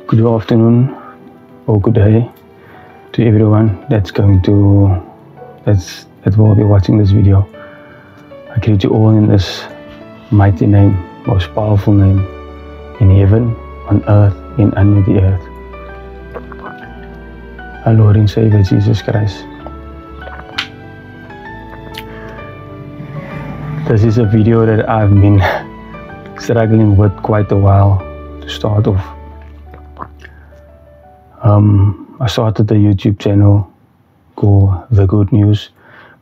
Good afternoon or good day to everyone that will be watching this video. I greet you all in this mighty name, most powerful name in heaven, on earth, and under the earth. Our Lord and Savior Jesus Christ. This is a video that I've been struggling with quite a while to start off. I started a YouTube channel called The Good News,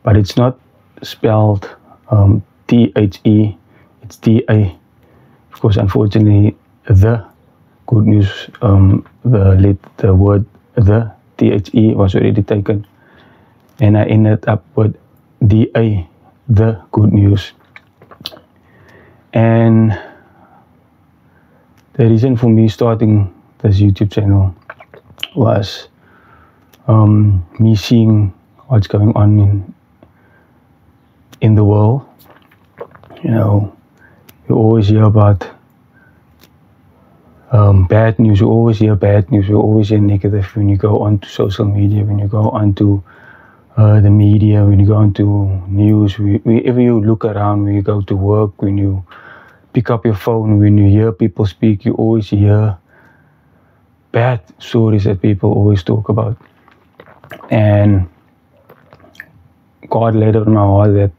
but it's not spelled T-H-E, it's T-A. Of course, unfortunately, The Good News, the word The, T-H-E was already taken, and I ended up with D-A, The Good News. And the reason for me starting this YouTube channel was me seeing what's going on in the world. You know, you always hear about bad news, you always hear bad news, you always hear negative when you go onto social media, when you go onto the media, when you go onto news, wherever you look around, when you go to work, when you pick up your phone, when you hear people speak, you always hear bad stories that people always talk about. And God laid it on my heart that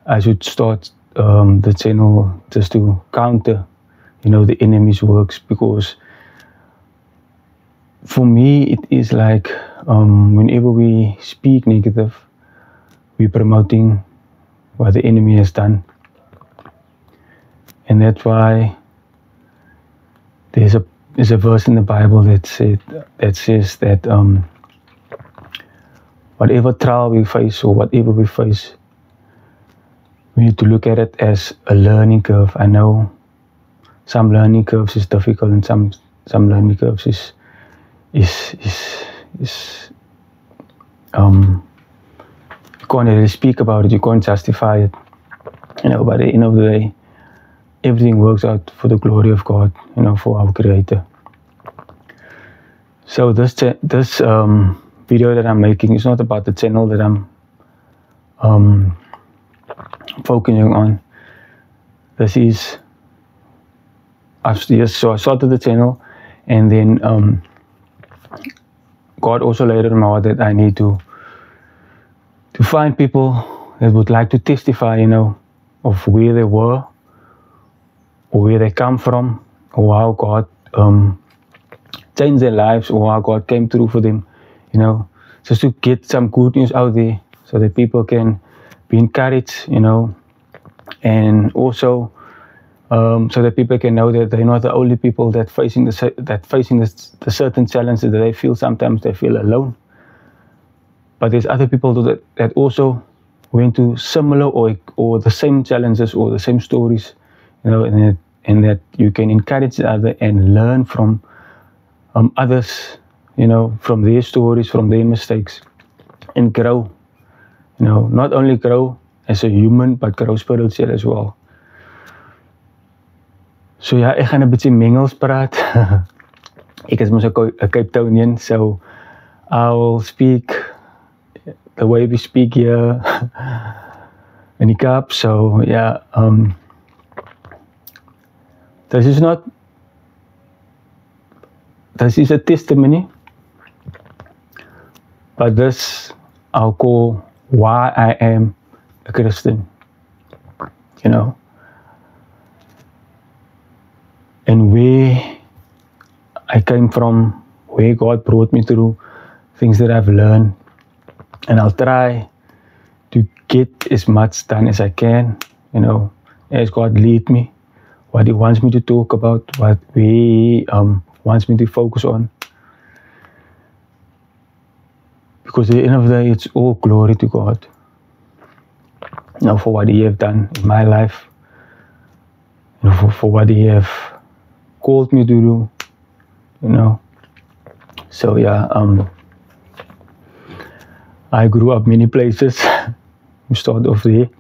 I should start the channel just to counter, you know, the enemy's works, because for me it is like whenever we speak negative, we're promoting what the enemy has done. And that's why there's a verse in the Bible that says that whatever trial we face or whatever we face, we need to look at it as a learning curve. I know some learning curves is difficult, and some learning curves is you can't really speak about it, you can't justify it. You know, by the end of the day, everything works out for the glory of God, you know, for our Creator. So this video that I'm making is not about the channel that I'm focusing on. This is, I started the channel, and then God also laid it on my heart that I need to find people that would like to testify, you know, of where they were, or where they come from, or how God changed their lives, or how God came through for them, you know, just to get some good news out there so that people can be encouraged, you know, and also so that people can know that they're not the only people that facing the certain challenges that they feel. Sometimes they feel alone, but there's other people that also went through similar or the same challenges or the same stories, you know, and that you can encourage others and learn from others, you know, from their stories, from their mistakes, and grow, you know, not only grow as a human, but grow spiritually as well. So ja, ek gaan 'n bietjie Engels praat. Ek is mos 'n Cape Townian, so I'll speak the way we speak here in die Kaap. So yeah, this is a testimony, but this I'll call why I am a Christian, you know, and where I came from, where God brought me through, things that I've learned, and I'll try to get as much done as I can, you know, as God lead me, what He wants me to talk about, what He wants me to focus on. Because at the end of the day, it's all glory to God, you know, for what He have done in my life, you know, for what He have called me to do, you know. So yeah, I grew up many places. We start off there.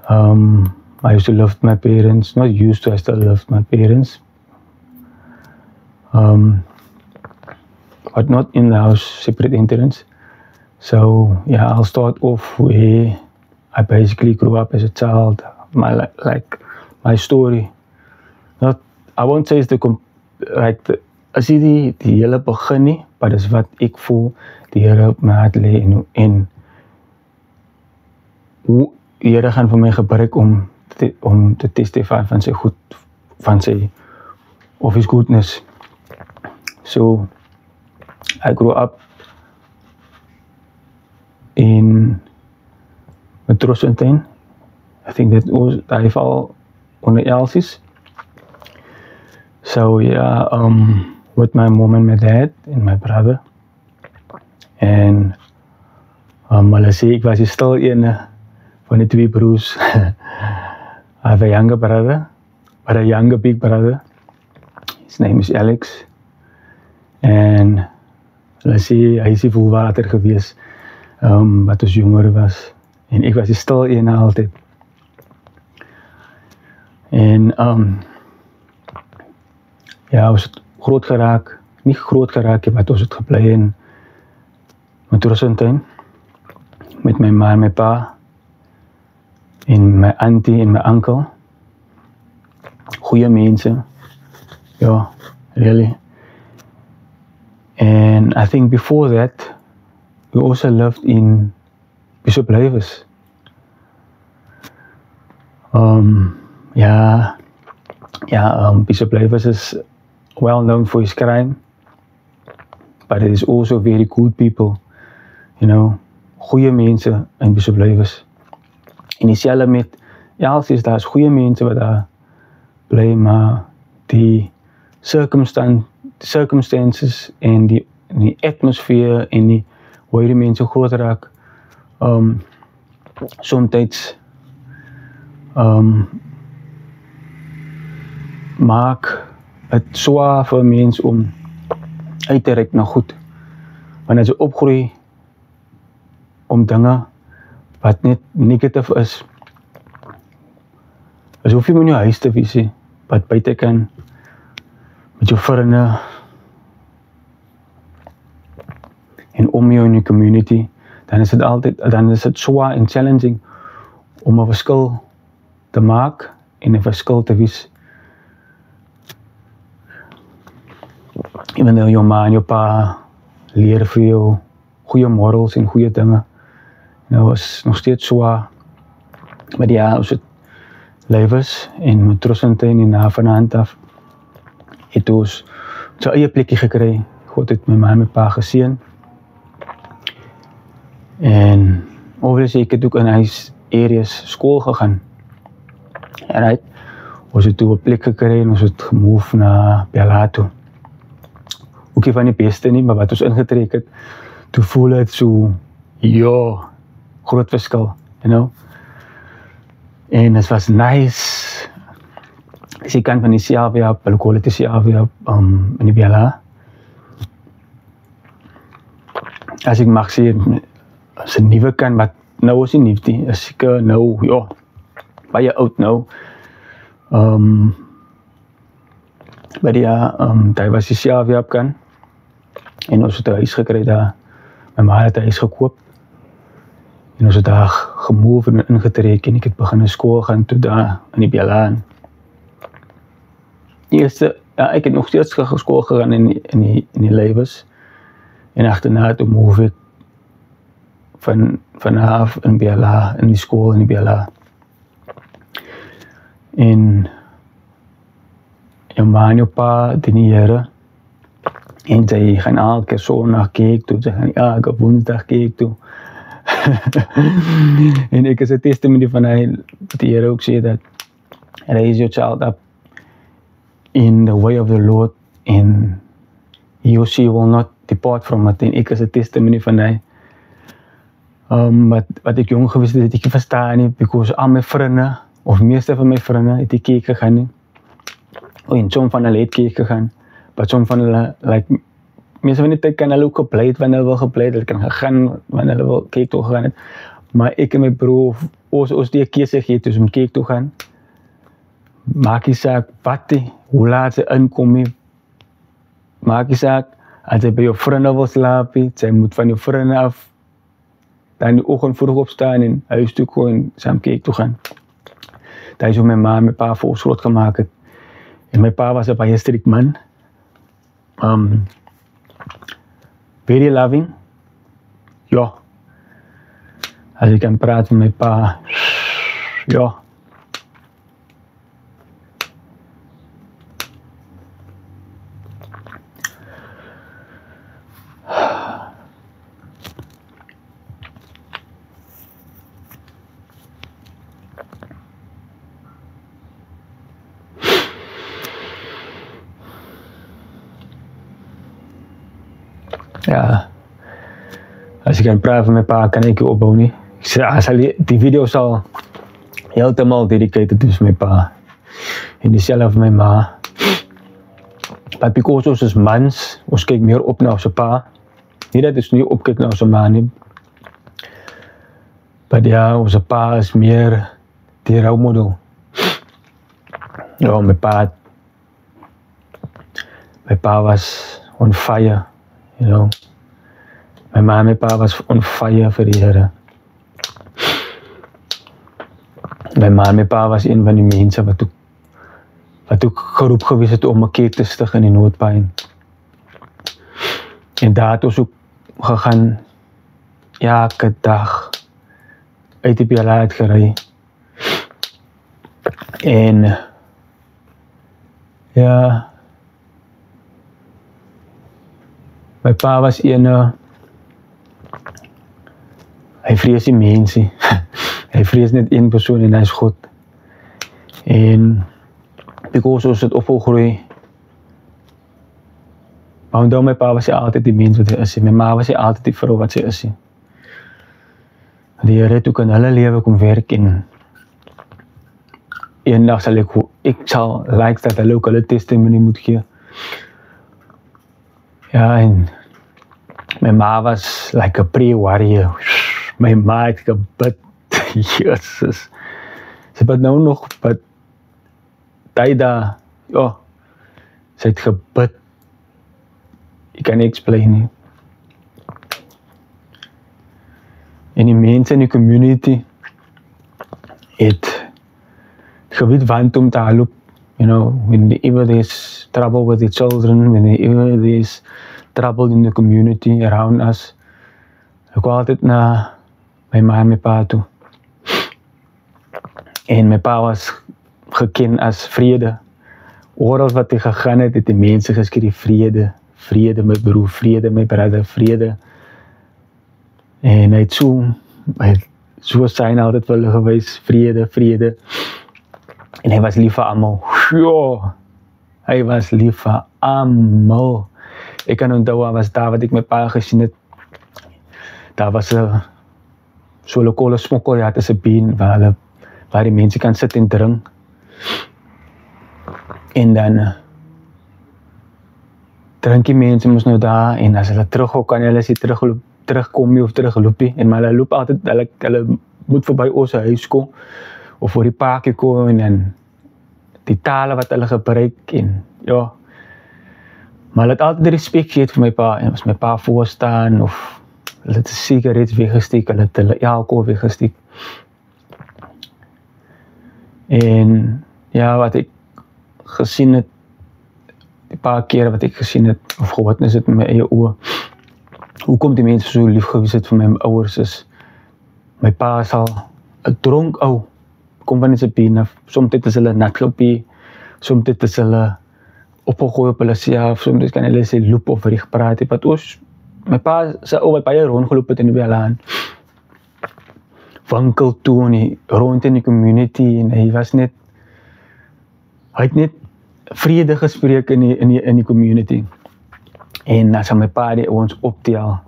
I used to live with my parents, not used to, I still live with my parents. but not in the house, separate entrance. So yeah, I'll start off where I basically grew up as a child. My story. Not, I won't say it's as die hele begin nie, maar dis wat ek voel die Here op my hart lê en hoe die Here gaan vir my gebruik om te testify van sy goed, van sy of his goodness. So I grew up in Matroosfontein. I think that was I fall onder Elsies. So yeah, with my mom and my dad and my brother. En hulle sê ek was die stil ene van die twee broers. I have a younger brother, but a younger big brother. His name is Alex. En hulle sê hy is die volwater gewees wat ons jonger was. En ek was die stil ene altyd. En ja, ons het groot geraak, nie groot geraak, maar ons het gebly in Matroosfontein met my ma en my pa en my auntie en my uncle. Goeie mense. Ja, really. And I think before that, we also lived in Bishop Luyves. Bishop Luyves is well known for his crime, but it is also very good people, you know, goeie mense in Bishop Luyves. En dieselfde met Elsies, daar is goeie mense wat daar bly, maar die circumstances en die atmosfeer en die hoe die mense groot raak, somtyds maak het swaar vir 'n mens om uit te reik na goed. Want as jy opgroei om dinge wat net negatief is, as hoef jy in jou huis te wees, wat buite kan, met jou vriende, en om jou in die community, dan is het swaar en challenging om 'n verskil te maak en 'n verskil te wees. Even though jou ma en jou pa leer vir jou goeie morals en goeie dinge, nou is nog steeds swaar. Maar ja, ons het Luyves en Matroosfontein en na van hand af het ons sy eie plekkie gekry. God het my ma en my pa geseën. En obviously ek het ook in huis areas skool gegaan. Right? Ons het toe 'n plek gekry en ons het gemove na Bella toe. Ook nie van die beste nie, maar wat ons ingetrek het, toe voel het so, ja, groot verskil, you know. En het was nice. Dis die kant van die CAWA, hulle call het die CAWA in die Bella. As ek mag sê, as 'n nuwe kant, wat nou is nie nuut nie, is seker nou, ja, baie oud nou. Maar ja, daar was die CAWA kan. En ons het 'n huis gekry daar. My ma het 'n huis gekoop. En ons het daar gemove en ingetrek en ek het begin skool gaan toe daar in die Bella. Eerste, ja, ek het nog steeds skool gegaan in die Luyves. En agterna toe move ek vanaf in Bella, in die skool in die Bella. En jou ma en jou pa, die Here, en sy gaan elke Sondag kerk toe, sy gaan elke Woensdag kerk toe. En ek is 'n testimony van hy, die Here ook sê dat raise your child up in the way of the Lord and he or she will not depart from it. En ek is 'n testimony van hy. Wat ek jong gewees het ek verstaan nie, because al my vriende, of meeste van my vriende, het die kerk gegaan nie. En som van hulle het kerk gegaan, maar som van hulle, meeste van die tyd kan hulle ook gepleit, wanneer hulle wil gepleit, hulle kan gegaan, wanneer hulle wil kerk toe gegaan het. Maar ek en my broer, ons die keuse gee, dus om kerk toe gaan, maak die saak, wat die, hoe laat sy inkom nie, maak nie saak, as jy by jou vriende wil slaap, jy moet van jou vriende af, dan die oggend vroeg opstaan en huis toe gewoon saam kerk toe gaan. Dat is hoe my ma en my pa vir ons groot gemaak het. En my pa was 'n baie strikt man. Very loving. Ja. As ik kan praten met mijn pa. Ja. Ja, als ik kan praten met mijn pa, kan ik je opbouwen niet. Die video zal helemaal dedicated dus mijn pa. En diezelfde mijn ma. Maar because ons is mans, ons kijkt meer op naar zijn pa. Niet dat ons niet opkijkt naar zijn ma nie. Maar ja, onze pa is meer die rolmodel. Ja, mijn pa was on fire. You know, mijn ma en mijn pa was on fire voor die Here. Mijn ma en mijn pa was een van die mensen wat ook geroep geweest het om 'n kerk te stig in die Noordpyn. En daar het ons ook gegaan, elke dag uit die PLA uitgery. En ja, my pa was een, hy vrees die mense. Hy vrees net een persoon en hy is God. En because ons het opgegroei, maar onthou my pa was hy altyd die mens wat hy is. My ma was hy altyd die vrou wat sy is. Die Here het ook in hulle lewe kom werk en eendag sal ek sal like dat hulle ook hulle testimony moet gee. Ja, en my ma was like a prayer warrior. My ma het gebid. Jesus. Sy bid nou nog, but die daar, ja, sy het gebid. Ek kan nie explain nie. En die mense in die community het geweet want om te help. You know, whenever there's trouble with the children, whenever there's trouble in the community around us, ek wou altyd na my ma en my pa toe. En my pa was geken as vrede. Oral wat hy gegaan het die mense geskree vrede, vrede my broer, vrede my brother, vrede. En hy het so sign altyd vir hulle gewys, vrede, vrede. En hy was lief vir almal. Ja, hy was lief vir almal. Ek kan onthou, was daar wat ek my pa gesien het. Daar was 'n so lokale smokkeljaar tussen been waar die mense kan sit en drink. En dan drink die mense mos nou daar en as hulle teruggaan kan hulle sê terugkom nie of terugloopie. En maar hulle loop altyd, hulle moet verby ons huis kom of voor die parkie kom en dan die tale wat hulle gebruik en ja. Maar hulle het altyd respek gehad vir my pa en as my pa voor staan of hulle het 'n sigaret weggesteek, hulle het hulle alkohol weggesteek. En ja, wat ek gesien het, die paar kere wat ek gesien het, of gewitnis het met my eie oë, hoekom die mense so lief gewees het vir my ouers is, my pa is al 'n dronk ou, kom van sy been af, soms is hulle nat gepie, soms is hulle opgegooi op hulle self, soms kan hulle sê loop of reg praat, wat ons, my pa sy ou wat baie rondgeloop het in die Belaan, winkel toe en rond in die community en hy het net vrede gespreek in die community. En as my pa die ons optel,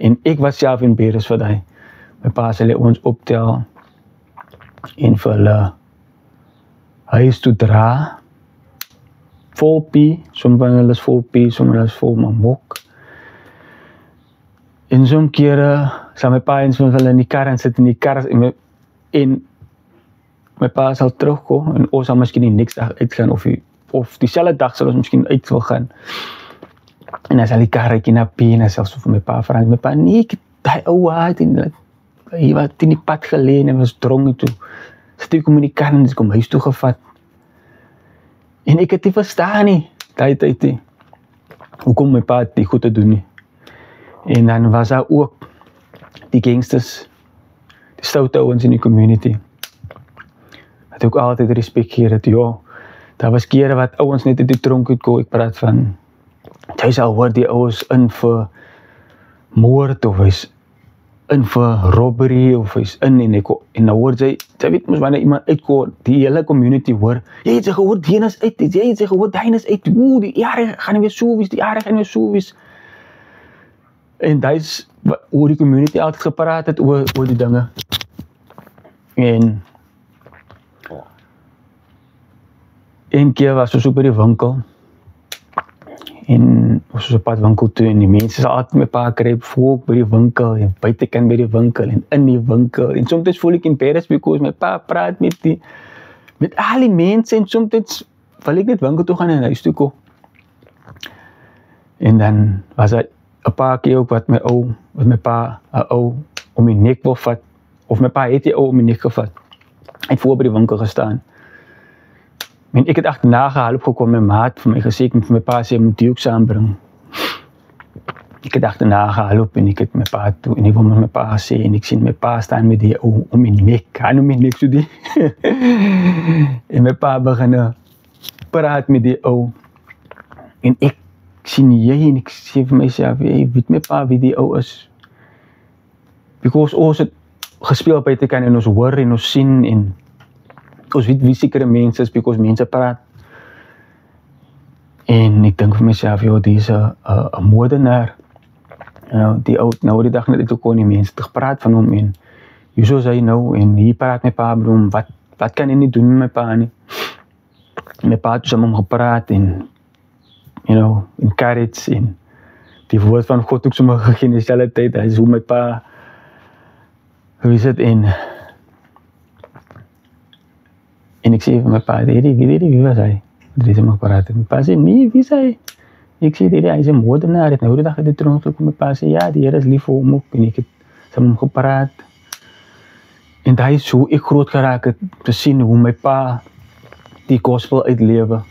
en ek was self in Beres vir die, my pa sal ons optel, en vir hulle huis toe dra, vol pie, soms van hulle is vol pie, soms van hulle is vol mamok. En soms kere sal my pa eens van hulle in die kar en sit in die kar en my pa sal terugkom en ons sal miskien die niks dag uitgaan of dieselfde dag sal ons miskien uit wil gaan. En dan sal die karretjie na P en dan sal so vir my pa vra, my pa, nee, ek het daai ou haat en hy was in die pad gelê en hy was dronk toe. Sit ek kom in die kar en ek kom huis toe gevat. En ek het nie verstaan nie, daai tyd nie. Hoekom my pa die goed te doen nie. En dan was daar ook die gangsters, die stoute ouens in die community. Het ook altyd respect gee dat, ja, daar was kere wat ouens net uit die tronk uitkom, ek praat van, jy sal hoor die ouens in vir moord, of hy's in vir robbery, of hy's in, en nou hoor jy weet mos wanneer iemand uitkom, die hele community hoor, jy het sy gehoor, die is uit, jy het sy gehoor, die is uit, die jare gaan nie weer so wees, die jare gaan nie weer so wees. En dat is hoe die community altijd gepraat het oor die dinge. En een keer was ons op by die winkel. En ons was op pad winkel toe en die mense sal altyd my pa kry voor by die winkel en buitekant by die winkel en in die winkel. En soms voel ek embarrassed because my pa praat met al die mense en soms wil ek net winkel toe gaan en huis toe kom. En dan was hy 'n paar keer ook wat my pa 'n ou om die nek wil vat, of my pa het die ou om die nek gevat. Hy het voor by die winkel gestaan. En ek het agterna gehelp gekom, my maat vir my gesê, ek moet vir my pa sê, hy moet die ook saambring. Ek het agterna gehelp en ek het my pa toe, en ek wil met my pa sê, en ek sien my pa staan met die ou om die nek, hy om die nek so die. En my pa begin praat met die ou. En ek sien jy en ek sê vir myself, hey, weet my pa wie die ou is? Because ons het gespeel buitekant en ons hoor en ons sien en ons weet wie sekere mense is, because mense praat. En ek dink vir myself, joh, die is 'n moordenaar. Die ou, nou die dag net ek toe kon die mense het gepraat van hom en hier so hy nou en hier praat my pa met hom, wat kan hy nie doen met my pa nie? My pa het saam hom gepraat en encourage en die woord van God ook sommer gegee in dieselfde tyd. Hy is hoe my pa, hoe is dit, en ek sê vir my pa, wie was hy? Die is maar praat. My pa sê, nee, wie is hy? Ek sê, hy is 'n moordenaar, het nou die dag uit die tronk gekom. My pa sê, ja, die Here is lief vir hom ook, en ek het saam hom gepraat. En dat is hoe ek groot geraak het, te sien hoe my pa die gospel uitlewe.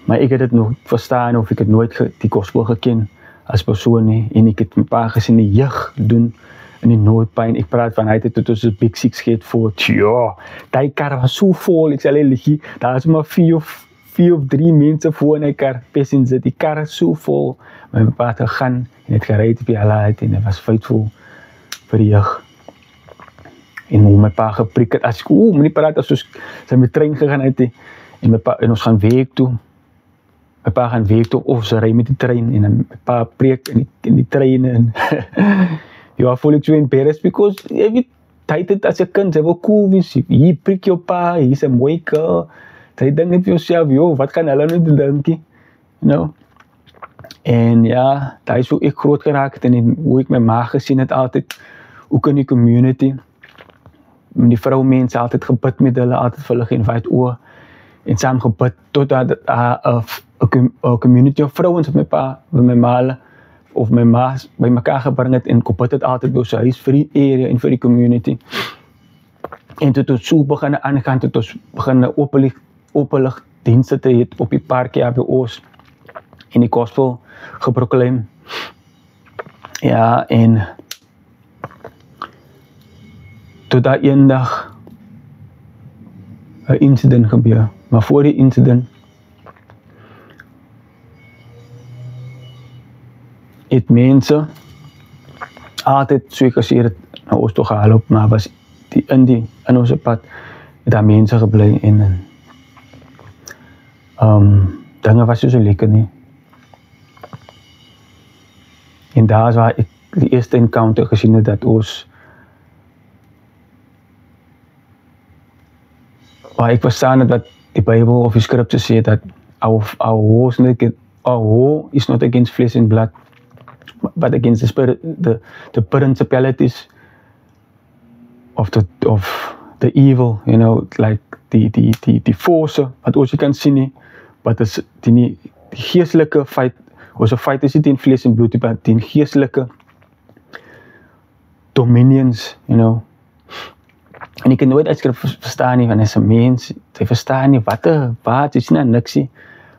Maar ek het dit nog verstaan, of ek het nooit die gospel geken as persoon nie, en ek het my pa gesien die jeug doen in die Noordpyn. Ek praat van hy het tot ons Big Six gehad voor, tja, die kar was so vol, ek sal lieg, daar is maar 4 of 3 mense voor in die kar, passengers, die kar is so vol, maar my pa het gegaan, en het gereid op die hulle en hy was faithful vir die jeug. En hoe my pa gepreek het, as ek, moet nie praat, as ons sy met trein gegaan het, en my pa, en ons gaan werk toe, my pa gaan werk toe, of sy ry met die trein, en my pa preek in die trein, en ja, voel ek so embarrassed, because, jy weet, hy het as 'n kind, hy wil cool wees, hier preek jou pa, hier is 'n mooi girl, hy dink net vir jouself, joh, wat kan hulle nou dink, you know? En ja, daar is hoe ek groot geraak het, en hoe ek my ma gesien het altyd, ook in die community, die vroumense altyd gebid met hulle, altyd vir hulle geïnvite oor, en saam gebid, totdat 'n community of vrouens op my pa, met my ma, of my ma by mekaar gebring het, en gebid het altyd by ons huis, vir die area en vir die community. En tot ons so begin aangaan, tot ons begin openlig dienste te hê op die park hier by ons, en die gospel geproclaim. Ja, en tot daar eendag 'n incident gebeur, maar voor die incident het mense altyd so ek gesê het na ons toe gehelp, maar was in ons pad het daar mense gebly en dinge was so lekker nie. En daar is waar ek die eerste encounter gesien het dat ons, waar ek verstaan het wat die Bijbel of die scripture sê, dat our war is not against flesh and blood, but against the spirit, the principalities of the evil, you know, like die force wat ons nie kan sien nie, wat is die geestelike feit Ons fight is nie teen vlees en bloed, maar teen geestelike dominions, you know. En ek kan nooit uitskrif verstaan nie, want hy is 'n mens, hy verstaan nie, wat, hy sien nou niks nie.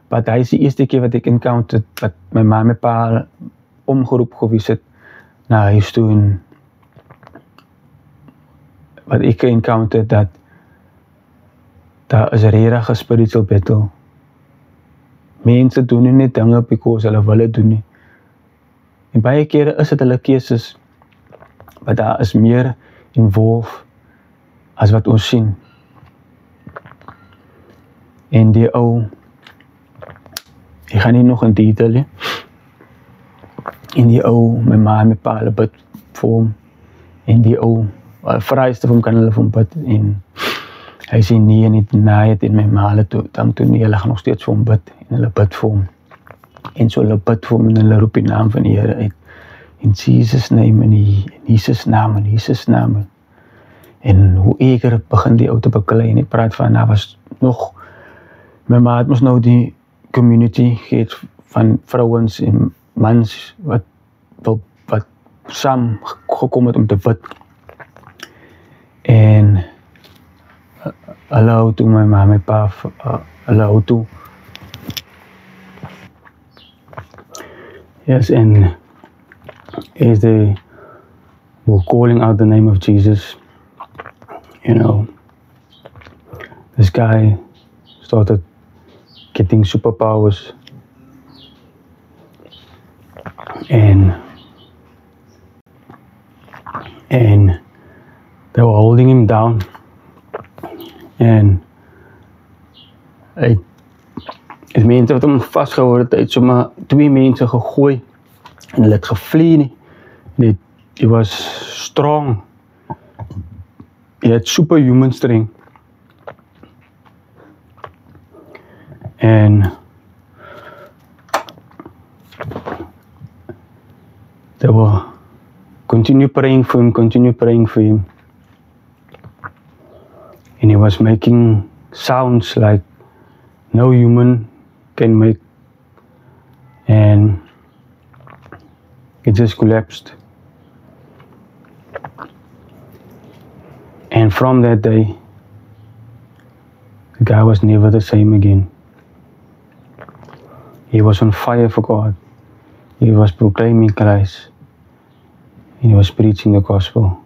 Want hy is die eerste keer wat ek encounter, wat my ma en my pa omgeroep gewees het, na huis toe, en wat ek encounter, dat daar is regtig 'n spiritual battle. Mense doen nie net dinge because hulle wil dit doen nie. En baie kere is dit hulle keuses, maar daar is meer involved as wat ons sien. En die ou, ek gaan nie nog in detail nie, en die ou, my ma en my pa, hulle bid vir hom, en die ou, vryste vir hom kan hulle vir hom bid, en hy sê nee, en na het en my ma, hulle toe nie, hulle gaan nog steeds vir hom bid, en hulle bid vir hom, en so hulle bid vir hom, en hulle roep die naam van die Here uit, in Jesus naam, in Jesus naam, in Jesus naam, en hoe eker begin die ou te beklei, en ek praat van, daar was nog, my ma het ons nou die community gehet van vrouens en mans, wat saam gekom het om te bid, en hulle hou toe my ma, my pa, hulle hou toe. Yes, and as they were calling out the name of Jesus, you know, this guy started getting superpowers, and they were holding him down, en die mense wat hom vastgehou het, het sommer 2 mense gegooi, en hulle het gevlee nie, en he was strong, he had superhuman strength, and they were continue praying for him, and he was making sounds like no human can make, and it just collapsed. And from that day, the guy was never the same again. He was on fire for God. He was proclaiming Christ, and he was preaching the gospel.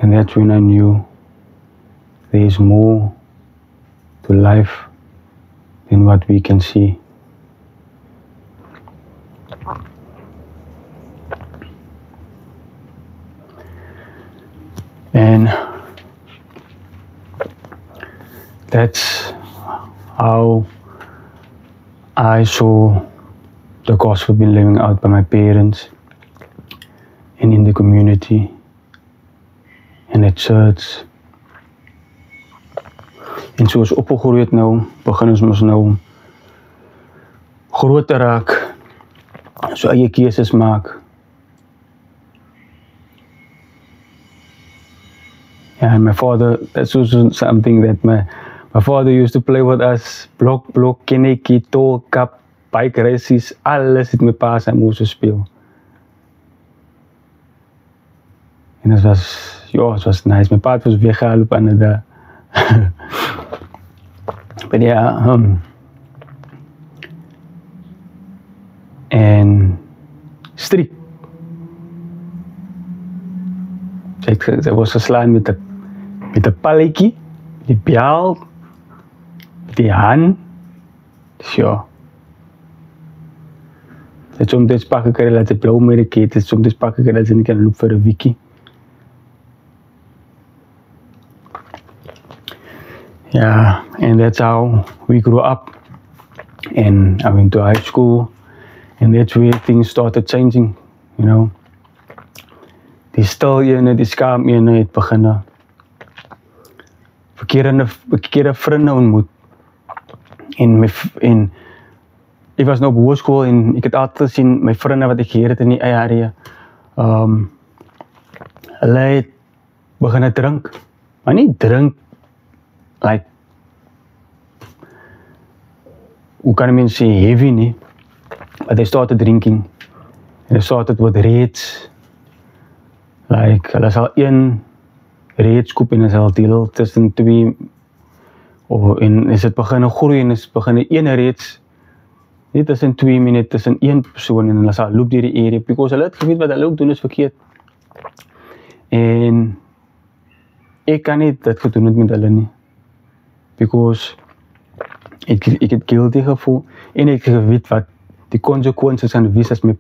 And that's when I knew there is more to life than what we can see. And that's how I saw the gospel being living out by my parents and in the community and at church. En soos opgegroei het nou, begin ons nou groter raak, so eie keuses maak. Yeah, my father, that's also something that my father used to play with us, blok, kindertjie, tol, kap, bike races, alles het my pa saam moes speel. En het was nice. My pa was weggehaal op aan de but yeah, en strikt. Sy was geslaan met een palletjie, die bel, die hand. Dus ja. Het soms pak ik er dat ze blauw merk het, soms pak ik er dat ze niet kan lopen voor een wiki. Yeah, and that's how we grew up. And I went to high school, and that's where things started changing, you know. Die stil ene, die skaam ene het begin verkeerde vriende ontmoet. En ek was nou op hoërskool en ek het altyd gesien my vriende wat ek geheer het in die eie area. Hulle het begin drink, maar nie drink like hoe kan men sê heavy nie, but they started drinking, and they started with raids, like, hulle sal een reeds koop en is al deel tussen 2, en is het begin groei en is begin een reeds, nie tussen 2 minute, tussen 1 persoon en hulle sal loop deur die area, because hulle het geweet wat hulle ook doen is verkeerd. En ek kan nie dit gedoen het met hulle nie, because ek het guilty gevoel, en ek het geweet wat die consequences gaan wees as my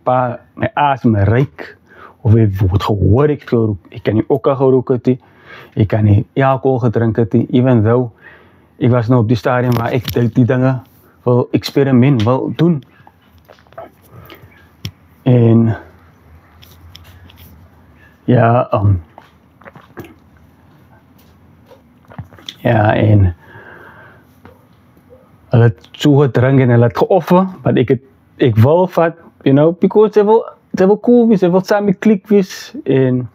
aas my ryk, of ek word gehoor ek gerook, ek kan nie okka gerook het nie, ek kan nie alcohol gedrink het nie, even though ek was nou op die stadium waar ek die dinge wil experiment wil doen. En ja, en hulle het so gedrink en hulle het geoffer, want ek wil vat, you know, because sy wil cool wees, sy wil saam met klik wees, en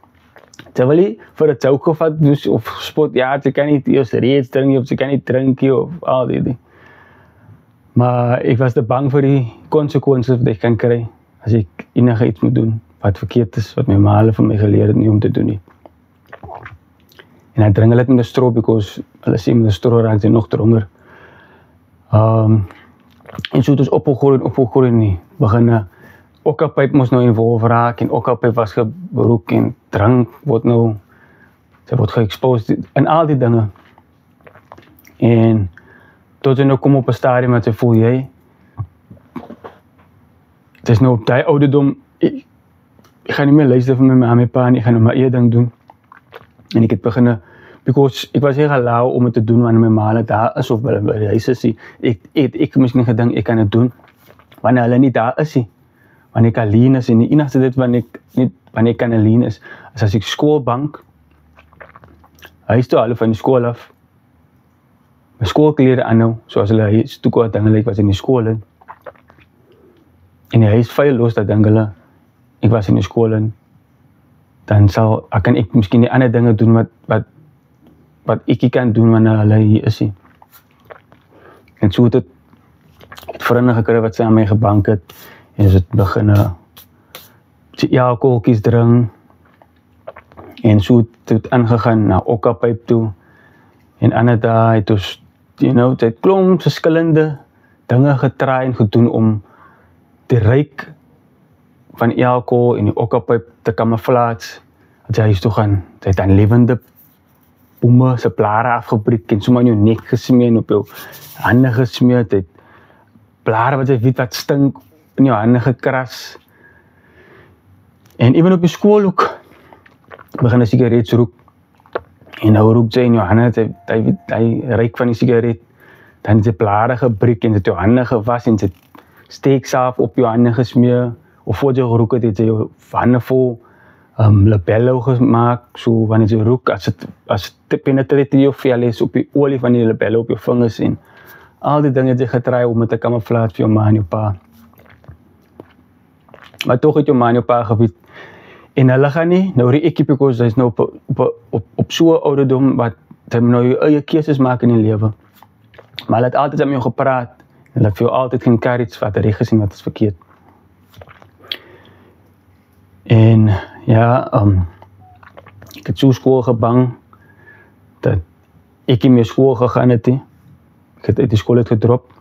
sy wil nie vir het jou gevat, dus, of spot, ja, sy kan nie eers reeds drink, of sy kan nie drink, of al die ding. Maar ek was te bang vir die consequences wat ek kan kry, as ek enige iets moet doen, wat verkeerd is, wat my ma van my geleer het nie om te doen nie. En hy drink hulle het met 'n straw, because hulle sê met 'n straw raak sy nog dronger. En so het ons opgegroei nie, begin okkapyp moes nou involve raak, en okkapyp was gebroek, en drank word nou, sy word ge-exposed, en al die dinge. En tot sy nou kom op 'n stadium wat sy voel, jy, het is nou op die ouderdom, ek gaan nie meer luister van my ma en my pa, en ek gaan nou maar eie ding doen. En ek het begin, because ek was heel gelau om het te doen, wanneer my ma daar is, of by die huis is, ek miskien gedink, ek kan het doen, wanneer hulle nie daar is, wanneer ek alleen is, en die enigste dit wanneer ek kan alleen is as ek skoolbank, huis toe hulle van die skool af, my skoolklere aanhou, soos hulle huis toe kwart dinge, ek was in die skool in, en die huis vuil los, dat dink hulle, ek was in die skool in, dan kan ek miskien die ander dinge doen, wat ek kan doen, wanneer hulle hier is. En so het het vriende gekry, wat sy aan my gebank het, en is het begin, alcoholkies drink, en so het het aangegaan na okkapyp toe, en ander daar het ons, you know, het het klomp verskillende dinge getraai en gedoen om die ryk van alcohol en die okkapyp te camouflage, dat sy huis toe gaan, sy het aan levende boeme, sy blare afgebreek, en sommer in jou nek gesmeer, en op jou hande gesmeer, het het blare wat sy weet wat stink, in jou hande gekras, en even op die skool ook, begin 'n sigaret rook, en nou rook sy in jou hande, hy ryk van die sigaret, dan het sy blare gebreek, en het jou hande gewas, en sy steeksalf op jou hande gesmeer, of voor jy gerook het sy jou hande vol labello gemaak, so wanneer jy rook, as het penetreert in jou vel is, op die olie van die labello op jou vingers, en al die dinge het jy getraai om het te camouflage vir jou ma en jou pa. Maar toch het jou ma en jou pa geweet, en hulle gaan nie, nou reek because hy is nou op so'n ouderdom, wat hy nou jou eie keuses maak in die lewe. Maar hulle het altyd met jou gepraat, en hulle het vir jou altyd encourage wat reg is en wat is verkeerd. En ja, ek het so skool gebang, dat ek nie meer skool gegaan het, ek het uit die skool gedrop,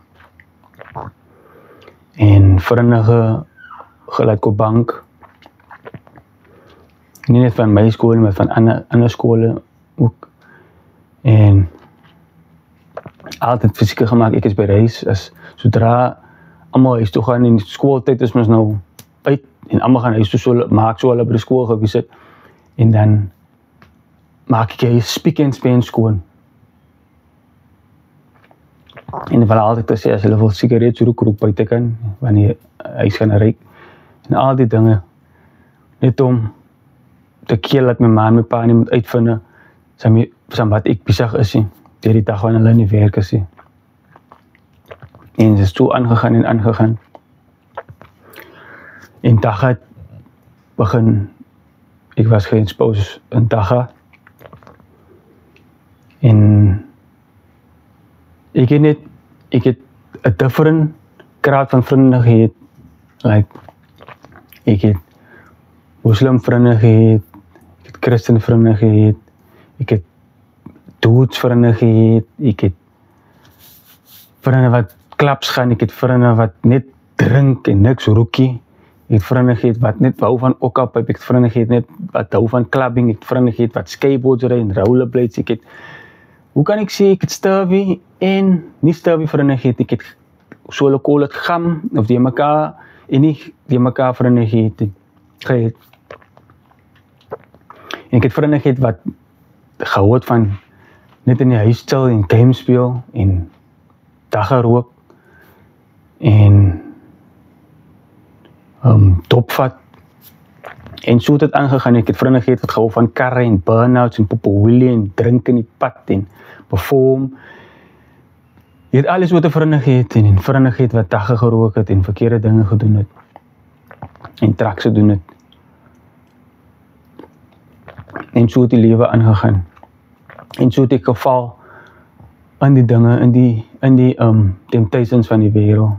en vriende gelaat op bank, nie net van my skool, maar van ander skole ook, en altyd fysieke gemaak, ek is by reis, as sodra allemaal huis toe gaan, in die schooltijd is ons nou uit, en allemaal gaan huis toe maak, so hulle by die school gewees het, en dan maak ek jy spiek en span skoon. En hulle altyd te sê, as hulle wil sigaret rook buiten kan, wanneer huis gaan ryk, en al die dinge, net om te keer dat my ma en my pa nie moet uitvind, saam wat ek besig is, deur die dag wanneer hulle nie werk is. En het is so aangegaan en aangegaan. En Dagga begin, ek was geëxposed in Dagga, en ek het 'n different kraad van vriende gehad, like, ek het Muslim vriende gehad, ek het Christen vriende gehad, ek het Duits vriende gehad, ek het vriende wat klaps gaan, ek het vriende wat net drink en niks roekie, ek het vriende gehad wat net hou van okkapyp, ek het vriende gehad net wat hou van clubbing, ek het vriende gehad wat skateboards ry en rollerblades, ek het, hoe kan ek sê, ek het sturvy en nie sturvy vriende gehad, ek het so hulle call het gam, of die mekaar, en nie die mekaar vriende gehad. En ek het vriende gehad wat gehou het van net in die huis chill en game speel en dagga rook en dopvat en so het dit aangegaan. Ek het vriende gehad wat gehou van karre en burnouts en popowilie en drink in die pad en perform. Jy het alles wat 'n vriende gehad en vriende gehad wat dagga gerook het en verkeerde dinge gedoen het en traks gedoen het. En so het die lewe aangegaan. En so het ek geval in die dinge, in die temptations van die wêreld.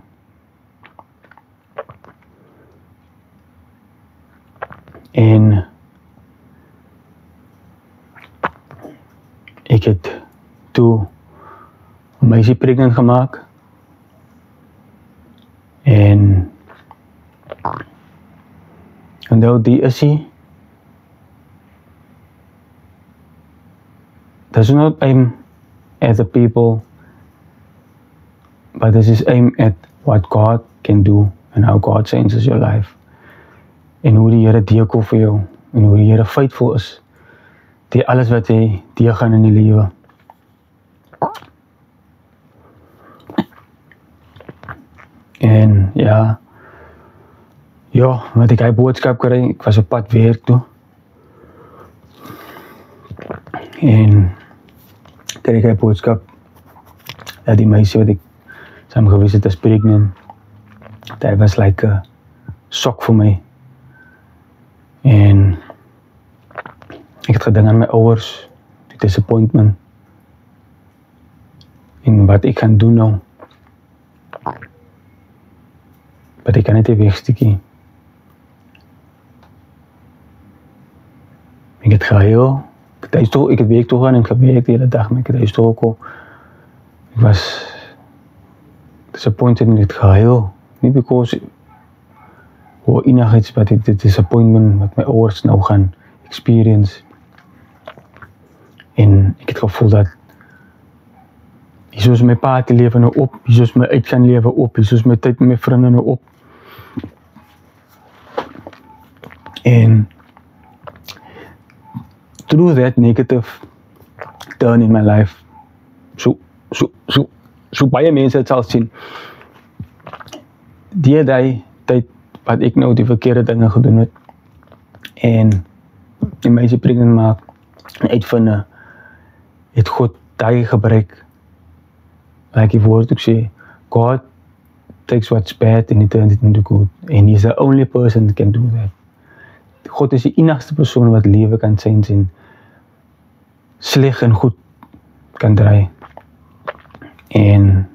En ek het toe 'n meisie pregnant gemaak. En nou die is sy. Does not aim at the people, but this is aim at what God can do and how God changes your life. En hoe die Here deurkom vir jou en hoe die Here faithful is deur alles wat hy deurgaan in die lewe. En ja, wat ek hy boodskap kry, ek was op pad werk toe. En kry hy boodskap dat die meisie wat ek saam gewees het as pregnant, dat was like 'n shock vir my. En ek het gedink aan my ouers, die disappointment en wat ek kan doen nou. Maar ek kan net wegsteekie. Ek het gehuil. Ik heb week toe gaan en ik heb gewerkt de hele dag, maar ik heb thuis toch ook. Ik was disappointed in het geheel. Niet because hoe enig iets wat ik de disappointment wat mijn ouders nou gaan experience. En ik heb het gevoel dat Jesus mijn party leven nou op, Jesus mijn uit gaan leven op, Jesus mijn tijd met mijn vrienden nou op. En through that negative turn in my life, so baie mense het sal sien, die tyd wat ek nou die verkeerde dinge gedoen het, en die meisie pregnant maak, en uitvind, het God die gebruik, like die woord ook sê, God takes what's bad and he turns it into good, and he's the only person that can do that. God is die enigste persoon wat lewe kan change en sleg en goed kan draai. En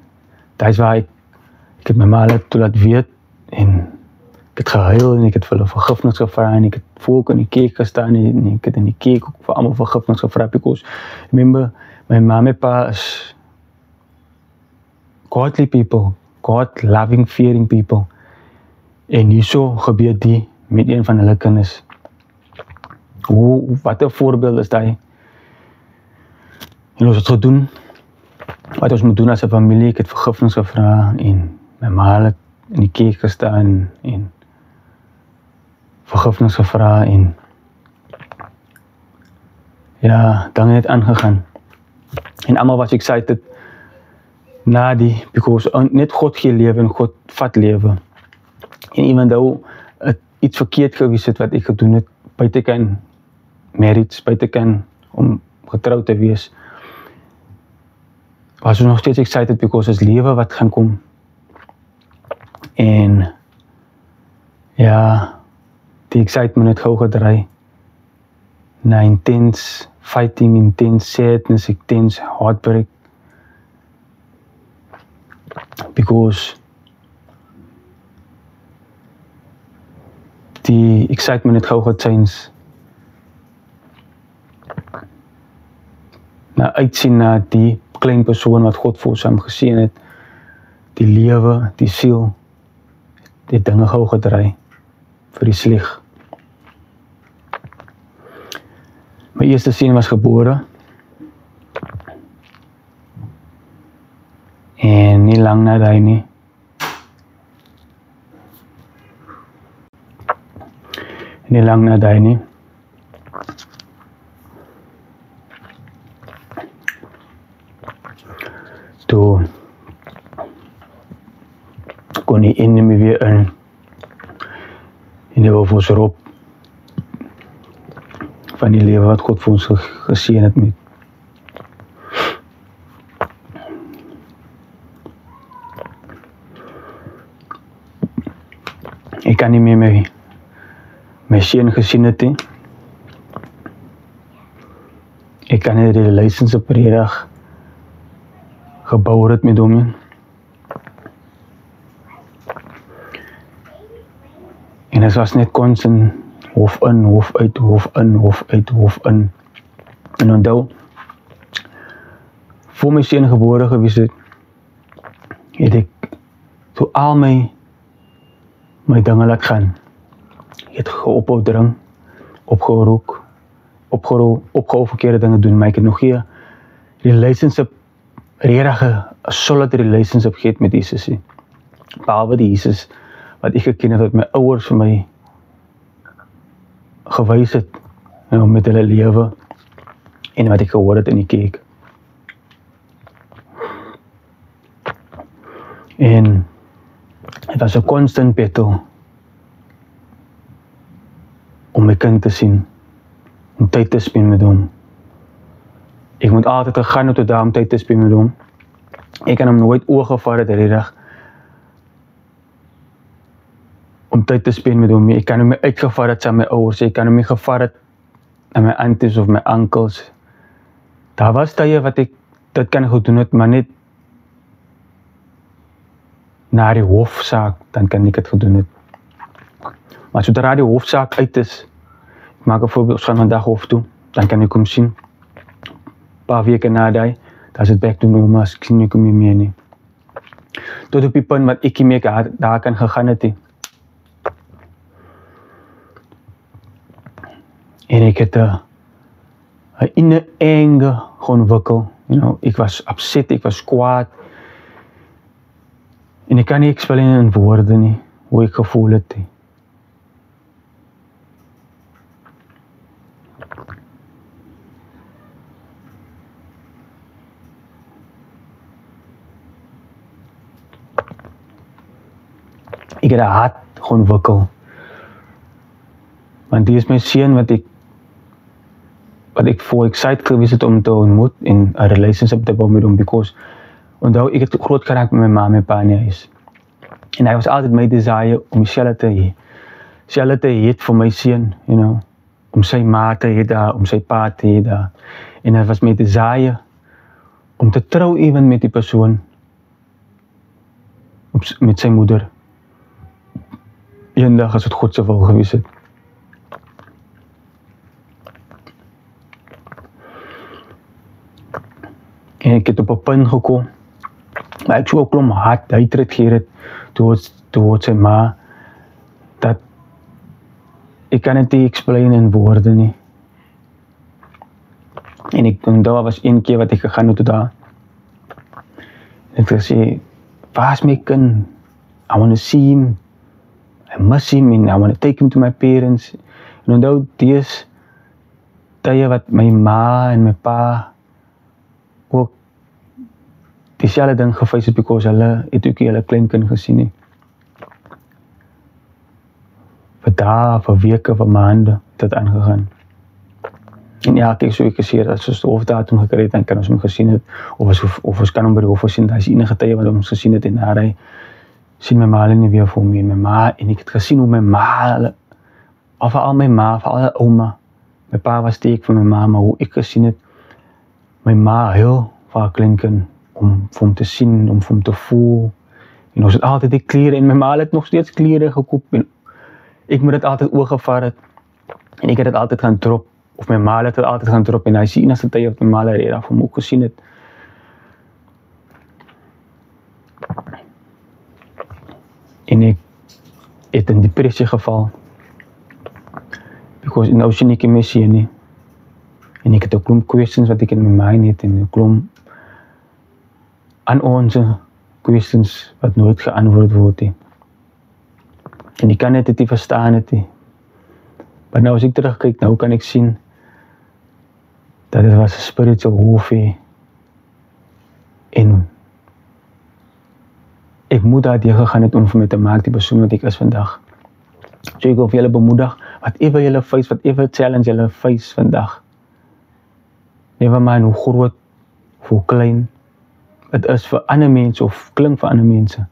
dat is waar ek het my ma toe laat weet en ek het gehuil en ek het vir hulle vergifnis gevra en ek het voor ook in die kerk gestaan en ek het in die kerk ook vir almal vergifnis gevra because remember my ma en pa is godly people, God loving, fearing people. En hierso gebeur die met een van hulle kinders. Wat 'n voorbeeld is daai. En ons het gedoen wat ons moet doen as 'n familie. Ek het vergifnis gevra en my ma het in die kerk gestaan en vergifnis gevra en ja, dan het aangegaan. En almal was excited na die, because net God gee lewe en God vat lewe. En even though het iets verkeerd gewees het wat ek gedoen het, buitekan marriage, buitekan om getroud te wees, was ons nog steeds excited because is lewe wat gaan kom. En ja, die excitement het gou gedraai na intense fighting, intense sadness, intense heartbreak. Because die excitement het gou gechange. Nou uitsien na die klein persoon wat God vir hom geseën het, die lewe, die siel, die dinge gou gedraai vir die sleg. My eerste seun was gebore en nie lang na daai nie. Nie lang na daai nie. Toe kon die enemy weer in en die wil vir ons roep van die lewe wat God vir ons geseën het met. Ek kan nie meer my seun gesien het nie. Ek kan nie die relationship redig gebou het met hom nie. En het was net constant hof in, hof uit, hof in, hof uit, hof in. En onthou, voor my seun gebore gewees het ek toe al my dinge laat gaan. Ek het ophou drink, opgehou rook, opgehou verkeerde dinge doen, maar ek het nog geen relationship, redige, solid relationship gehad met Jesus. Behalwe die Jesus wat ek geken het, wat my ouers vir my gewys het, met hulle lewe, en wat ek gehoor het in die kerk. En het was 'n constant battle om my kind te sien, om tyd te spend met hom. Ek moet altyd gegaan tot daar om tyd te spend met hom. Ek kan hom nooit oorgevat het redig om tyd te spend met hom. Ek kan hom nie uitgevat het aan my ouers, ek kan hom nie gevat het aan my aunties of my onkels. Daar was tye wat ek dit kan gedoen het, maar net na die hofsaak, dan kan ek het gedoen het. Maar sodra die hofsaak uit is, ek maak 'n voorbeeld, ons gaan vandag hof toe, dan kan ek hom sien. Paar weke na die, dan is het back to normal, ek sien ek hom nie meer nie. Tot op die punt wat ek nie meer daar kan gegaan het. En ek het 'n inner anger ontwikkel. Ek was upset, ek was kwaad. En ek kan nie explain in woorde nie, hoe ek gevoel het. Ek het 'n haat ontwikkel. Want die is my seun wat ek voor excited gewees het om te ontmoet en 'n relationship te bou met hom, because onthou, ek het groot geraak met my ma en my pa in die huis. En hy was altyd my desire om dieselfde te hê. Dieselfde te hê vir my seun, om sy ma te hê daar, om sy pa te hê daar. En dit was my desire om te trou even met die persoon, met sy moeder. Eendag as het God se wil gewees het. En ek het op 'n punt gekom, maar ek so 'n klomp hatred gehad het towards sy ma, dat ek kan dit nie explain in woorde nie. En ek onthou, was een keer wat ek gegaan het tot daar. En ek gesê, waar is my kind? I want to see him. I miss him and I want to take him to my parents. En onthou, dees tye wat my ma en my pa ook dieselfde ding gefees het, because hulle het ook nie hulle kleinkind gesien nie. Vir dae, vir weke, vir maande het dit aangegaan. En ja, ek so ek gesê, as ons die hofdatum gekry het, dan kan ons hom gesien het, of ons kan hom by die hof gesien, daar is enige tye wat ons gesien het, en na hy sien my ma hulle nie weer vir my, en my ma, en ek het gesien hoe my ma hulle, of veral my ma, veral hulle ouma, my pa was steek vir my ma, maar hoe ek gesien het, my ma heel vir haar kleinkind, om vir hom te sien, om vir hom te voel, en ons het altyd die klere, en my ma het nog steeds klere gekoop, ek moet dit altyd oorgevaar het, en ek het dit altyd gaan drop, of my ma het dit altyd gaan drop, en hy sien as die tyd wat my ma het reg vir my ook gesien het. En ek het in depressie geval, because nou sien ek nie meer sien nie, en ek het 'n klomp questions wat ek in my mind het, en 'n klomp unanswered questions wat nooit geantwoord word nie. En ek kan dit nie verstaan het nie. Maar nou as ek terugkyk, nou kan ek sien dat dit was 'n spiritual warfare, en ek moet daardeur gegaan het om vir my te maak die persoon wat ek is vandag. So ek wil vir julle bemoedig, whatever julle face, whatever challenge julle face vandag, never mind hoe groot, hoe klein het is vir ander mense, of klink vir ander mense.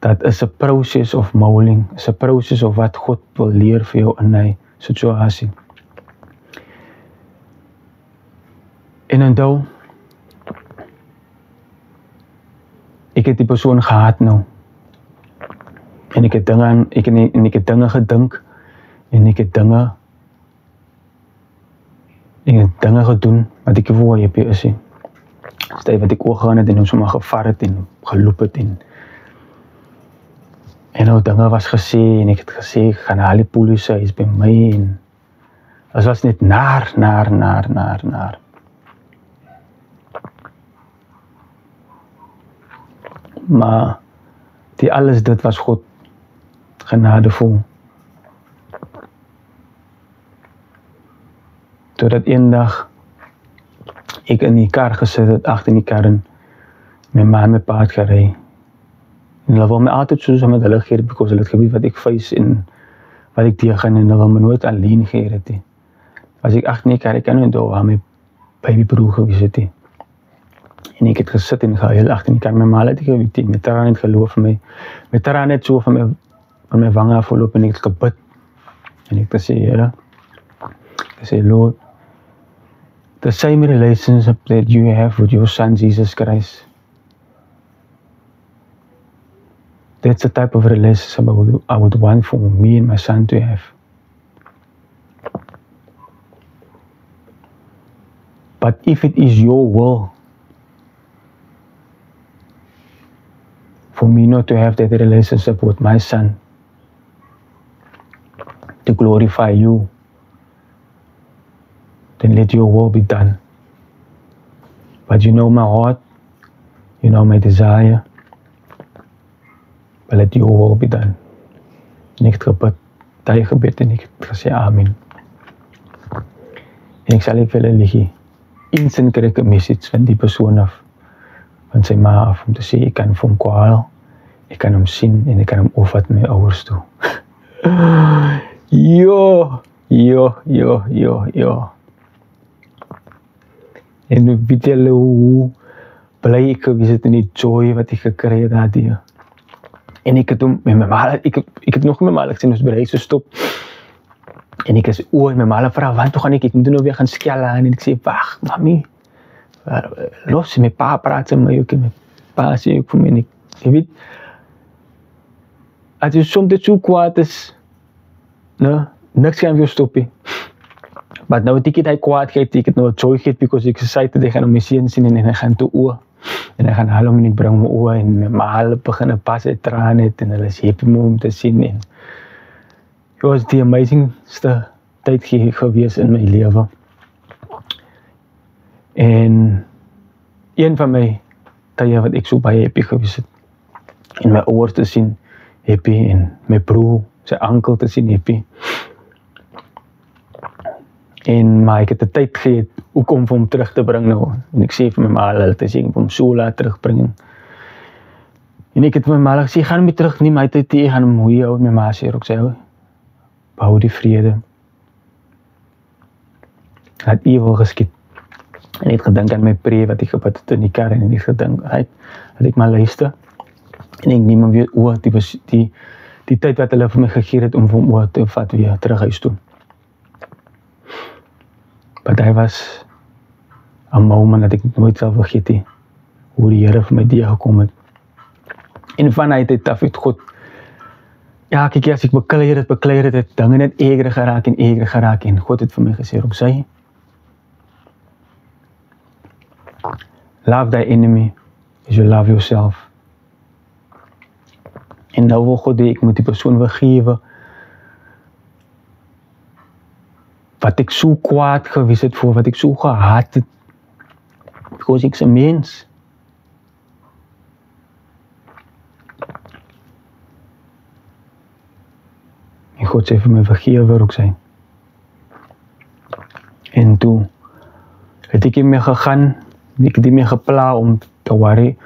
Dat is 'n proses of molding, is 'n proses of wat God wil leer vir jou in hy situasie. En onthou, ek het die persoon gehad nou, en ek het dinge gedink, en ek het dinge gedoen, wat ek voor jy is nie. Stel wat ek oorgaan het, en ons sommer gevaar het, en geloop het, en nou dinge was gesê, en ek het gesê, ek gaan haal die polisie, hy is by my, en het was net naar. Maar die alles dit was God genadevol. Totdat eendag ek in die kar gesit het, agter in die kar, en my ma en my pa het gery. En hulle wil my altyd soos met hulle geer, because hulle het geweet wat ek face en wat ek teëgaan, en hulle wil my nooit alleen geer het nie. As ek agter in die kar, ek kan nie onthou waar my babybroer gewees het nie. En ek het gesit en gehuil agter in die kar, my ma het ek geweet, my trane het geloof vir my. My trane het so van my wange afgeloop, en ek het gebid. En ek het gesê, Here, ek sê, Lord, the same relationship that you have with your son Jesus Christ, that's the type of relationship I would want for me and my son to have. But if it is your will for me not to have that relationship with my son, to glorify you, then let your will be done. But you know my heart, you know my desire, but let your will be done. En ek het gebid, daai gebed, en ek het gesê amen. En ek sal nie vir hulle liggie, instant kry ek 'n message van die persoon af, van sy ma af, om te sê, ek kan vir hom kwaal, ek kan hom sien, en ek kan hom opvat my ouers toe. Jo. En nu weet julle hoe bly ek gewees het in die joy wat ek gekry het daardie. En ek het hom, ek het nog met my ma gesien, ons by die huis gestop. En ek is my ma vra, want toe gaan ek moet nou weer gaan skel aan, en ek sê, wag, mami, los, my pa praat met my ook, en my pa sê ook vir my, en ek weet, as jy soms dit so kwaad is, niks gaan weer stop nie. Maar nou het ek die kwaadheid, ek het nou joy gehad, because ek excited, ek gaan om my seun sien, en ek gaan toe oor, en ek gaan haal hom, en ek bring hom oor, en my ma begin pas uit traan het, en hulle is happy om te sien, en it was die amazingste tyd gewees in my lewe. En een van my tye wat ek so baie happy gewees het, en my ouers te sien happy, en my broer, sy oom te sien happy. Maar ek het 'n tyd gehad ook om vir hom terug te bring nou. En ek sê vir my ma, hulle het sê ek vir hom so laat terugbring. En ek het vir my ma gesê, gaan hom terug nie, my tyd gaan hom hoe hou. My ma sê ook sê, bou die vrede. Het ewel geskied. En ek het gedink aan my preek wat ek gebid het in die kar, en ek het gedink, dat ek maar luister. En ek neem hom weer oor, die tyd wat hulle vir my gegee het om vir hom oor te vat weer terug huis toe. But hy was 'n moment dat ek nooit sal vergeet nie, hoe die Here vir my deur gekom het. En vanuit dit af het God elke keer as ek beklei het, dinge net erger geraak en God het vir my gesê, Roxy, love thy enemy as you love yourself. En nou wil God hê ek moet die persoon vergewe wat ek so kwaad gewees het voor, wat ek so gehaat het, because ek's 'n mens. En God sê vir my, vergewe Roxy. En toe het ek nie meer gegaan, ek het nie meer gepla om te worry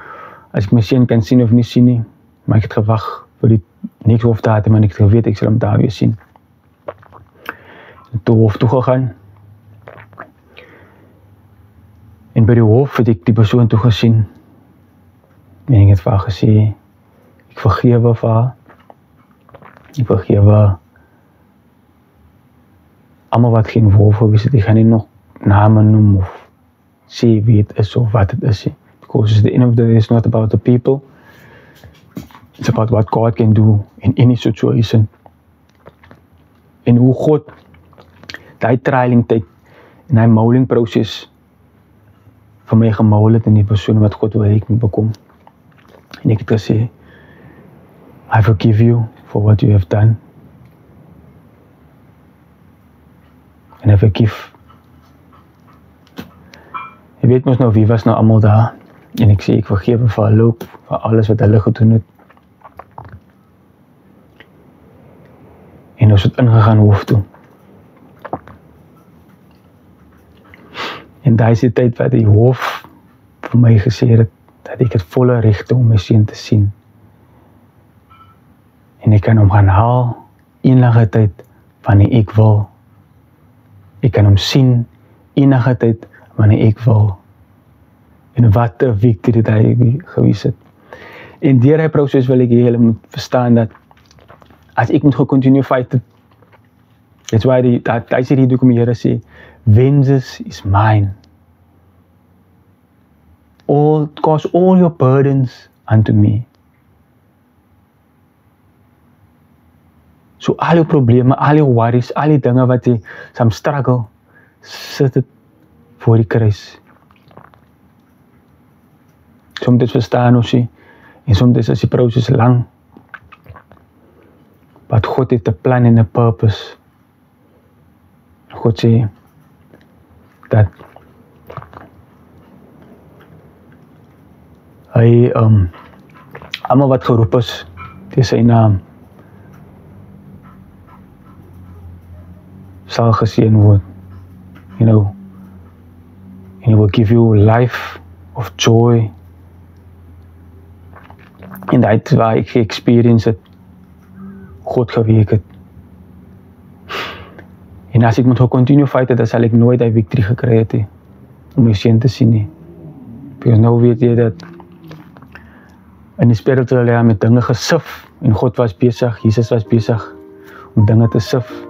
as ek my seun kan sien of nie sien nie, maar ek het gewag vir die niks hofdatum en ek het geweet ek sal hom daar weer sien. En toe hof toe gegaan en by die hof het ek die persoon toe gesien en ek het vir haar gesê, ek vergewe vir haar, ek vergewe almal wat geen wolf gewees het, ek gaan nie nog name noem of sê wie het is of wat het is nie. Because at the end of the day, it's not about the people, it's about what God can do in any situation. En hoe God die trialing tyd en die molding proses vir my gemold het in die persoon wat God wil hê ek moet bekom. En ek het gesê, I forgive you for what you have done. En I forgive. Jy weet mos nou wie was nou almal daar. En ek sê, ek vergewe vir hulle ook, vir alles wat hulle gedoen het. En ons het ingegaan hof toe. En daai is die tyd wat die hof vir my gesê het, dat ek het volle regte om my seun te sien. En ek kan hom gaan haal, enige tyd, wanneer ek wil. Ek kan hom sien, enige tyd, wanneer ek wil. En wat 'n victory dat hy gewees het. En deur hy proses wil ek hê julle moet verstaan dat as ek moet gecontinue fight, that's why hy sê die kom die Here sê, vengeance is mine. Cast all your burdens unto me. So al jou probleme, al jou worries, al die dinge wat jy saam struggle, sit dit voor die kruis. Soms verstaan ons nie, en soms is die proses lang. But God het 'n plan en 'n purpose. God sê dat hy almal wat geroep is deur sy naam sal geseën word. You know, and he will give you life of joy. En dit is waar ek ge-experience het, God gewerk het. En as ek moet continue fight, dan sal ek nooit die victory gekry het, om my seun te sien nie. Because nou weet jy dat in die spirituele realm met dinge gesif, en God was besig, Jesus was besig, om dinge te sif.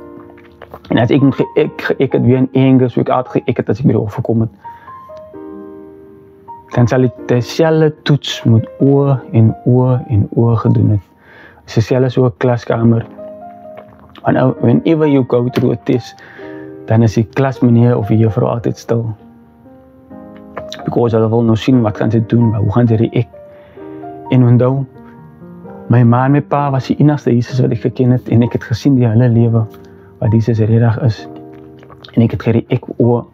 En as ek moet ek het weer in anger, so ek uitgeëk het as ek by die hof gekom het, dan sal ek dieselfde toets met oor en oor gedoen het. Dit is dieselfde so 'n klaskamer. Whenever you go through a test, dan is die klasmeneer of die juffrou altyd stil. Because hulle wil nou sien wat gaan sy doen, hoe gaan sy react. En onthou, my ma en my pa was die enigste Jesus wat ek geken het, en ek het gesien die hele lewe wat Jesus redig is. En ek het gereact oor,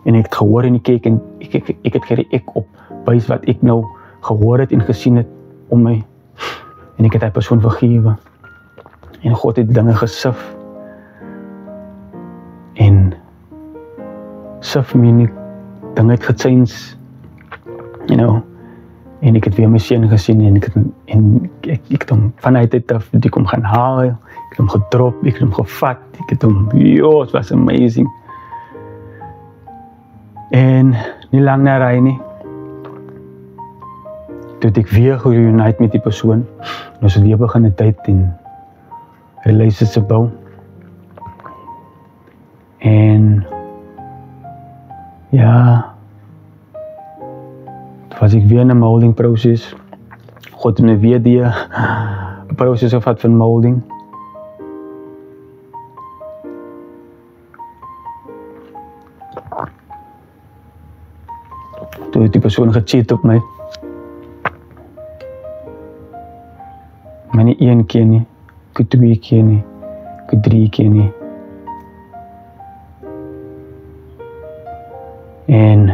en ek het gehoor in die kerk, en ek het gereact op wys wat ek nou gehoor het en gesien het om my, en ek het die persoon vergewe. En God het dinge gesif. En sif meaning, dinge het gechange, you know, en ek het weer my seun gesien, en ek het hom vanuit dit af, ek hom gaan haal, ek het hom gedrop, ek het hom gevat, ek het hom, het was amazing. En nie lang na ry nie, toe het ek weer gereunite met die persoon, en ons het weer begin 'n tyd en relationship bou. En ja, toe was ek weer in 'n molding proses. God het my weer die proses gehad van molding. Toe het die persoon gecheat op my. Maar nie 1 keer nie, ek 2 keer nie, ek 3 keer nie. En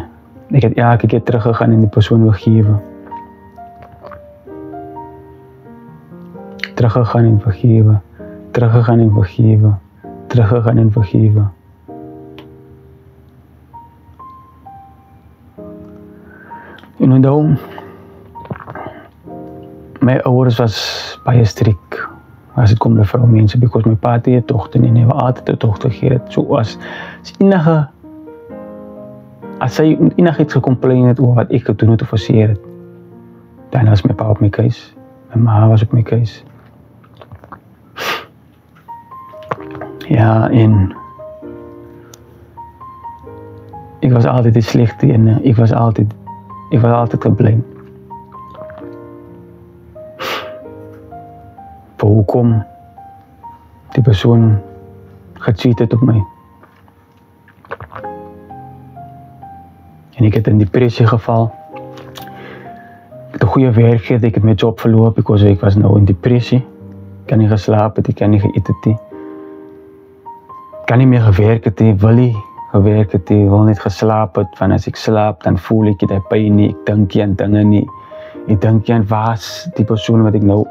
ek het elke keer teruggegaan en die persoon vergewe. Teruggegaan en vergewe, teruggegaan en vergewe, teruggegaan en vergewe. En onthou, my ouers was baie strikt as dit kom by vroumense, because my pa het 'n dogter en hy wou altyd 'n dogter gee. So as sy enigiets gecomplain het oor wat ek gedoen het of verseer het, dan was my pa op my keus, my ma was op my keus. Ja, en ek was altyd die slegte en ek was altyd geblame. Voor hoekom die persoon gecheat het op my. En ek het in depressie geval. Ek het 'n goeie werk gehad, ek het my job verloor because ek was nou in depressie. Ek kan nie geslaap het, ek kan nie geëet het nie. Kan nie meer gewerk het nie, wil nie gewerk het nie, wil net geslaap het, want as ek slaap, dan voel ek die pyn nie, ek dink nie aan dinge nie. Ek dink nie aan waar die persoon wat ek nou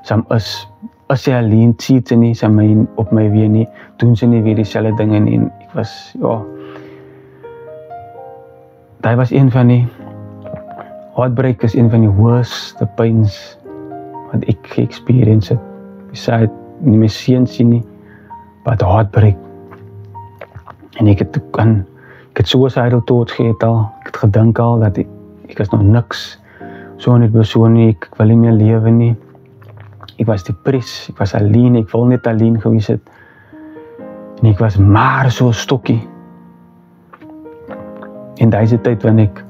saam is sy alleen, cheat sy nie, sy my op my weer nie, doen sy nie weer dieselfde dinge nie, en ek was, ja, dat was een van die, heartbreak is een van die worste pijns wat ek ge-experience het, beside nie my seun sien nie, but heartbreak. En ek het suicidal thoughts gehad al, ek het gedink al, dat ek is nog niks, so in die persoon nie, ek wil nie meer lewe nie, ek was depress, ek was alleen, ek wil net alleen gewees het, en ek was maar so stokkie, en deze tyd wanneer ek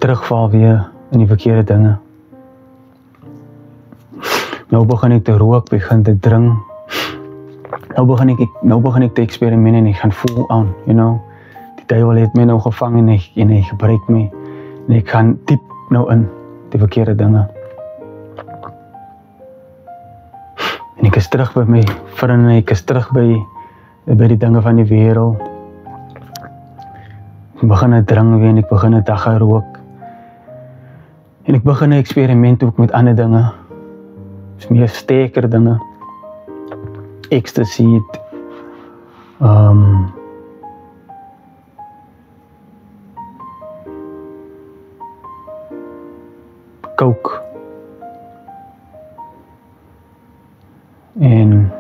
terugval weer in die verkeerde dinge, nou begin ek te rook, begin te drink, nou begin ek te experiment en ek gaan voel aan, you know, die duivel het my nou gevang en hy gebruik my, en ek gaan diep nou in die verkeerde dinge. En ek is terug by my vriende, ek is terug by die dinge van die wêreld. Ek begin te drink weer en ek begin 'n dag gaan rook. En ek begin 'n eksperiment ook met ander dinge. Dis meer sterker dinge. Ecstasy, coke. En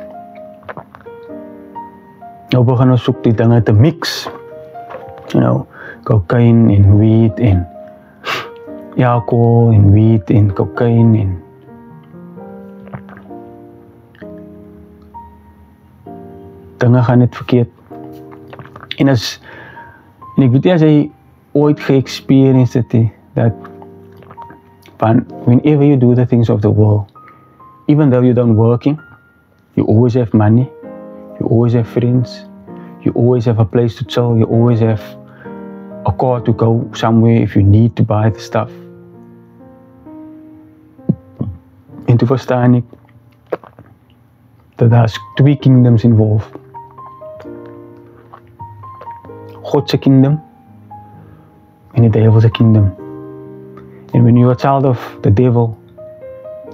nou begin ons soek die dinge te mix. You know, cocaine en weed en alcohol en weed en cocaine en dinge gaan net verkeerd. En ek weet nie as jy ooit ge-experience het, that whenever you do the things of the world, even though you don't working, you always have money, you always have friends, you always have a place to chill, you always have a car to go somewhere if you need to buy the stuff. En toe verstaan ek dat daar's 2 kingdoms involved. Godse kingdom en die devil's kingdom. And when you're a child of the devil,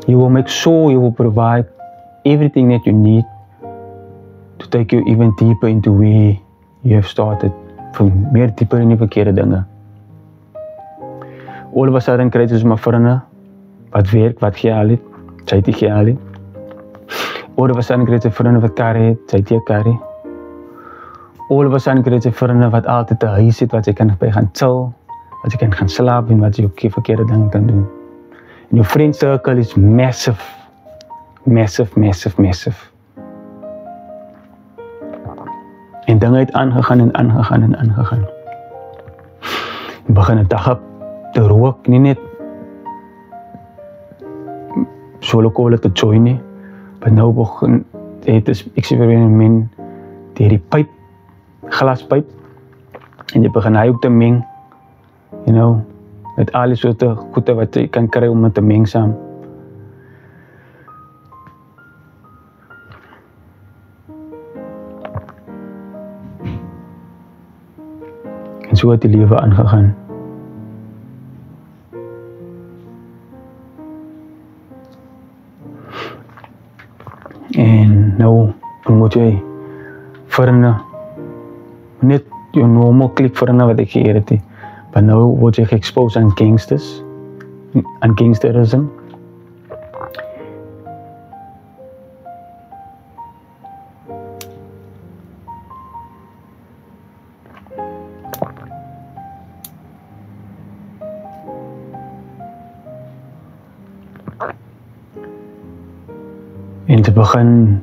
he will make sure he will provide everything that you need to take you even deeper into where you have started, vir meer dieper in die verkeerde dinge. All of a sudden kry jy soos my vriende wat werk, wat geld het, sy het die geld het. All of a sudden kry jy vriende wat karre het, sy het die karre. All of a sudden kry jy vriende wat altyd 'n huis het, wat jy kan by gaan chill, wat jy kan gaan slaap en wat jy ook verkeerde dinge kan doen. And your friend circle is massive, massive, massive, massive. En dinge het aangegaan en aangegaan en aangegaan. En begin 'n dag op te rook, nie net solo kolle te join nie, maar nou begin het is experiment deur die pyp glaspyp en jy begin hy ook te meng, you know, met al die soorte goede wat jy kan kry om het te meng saam. En so het die lewe aangegaan. En nou moet jy vir net jou normal klik vir wat ek geëer het. Maar nou word jy geexposed aan gangsters, aan gangsterism. En te begin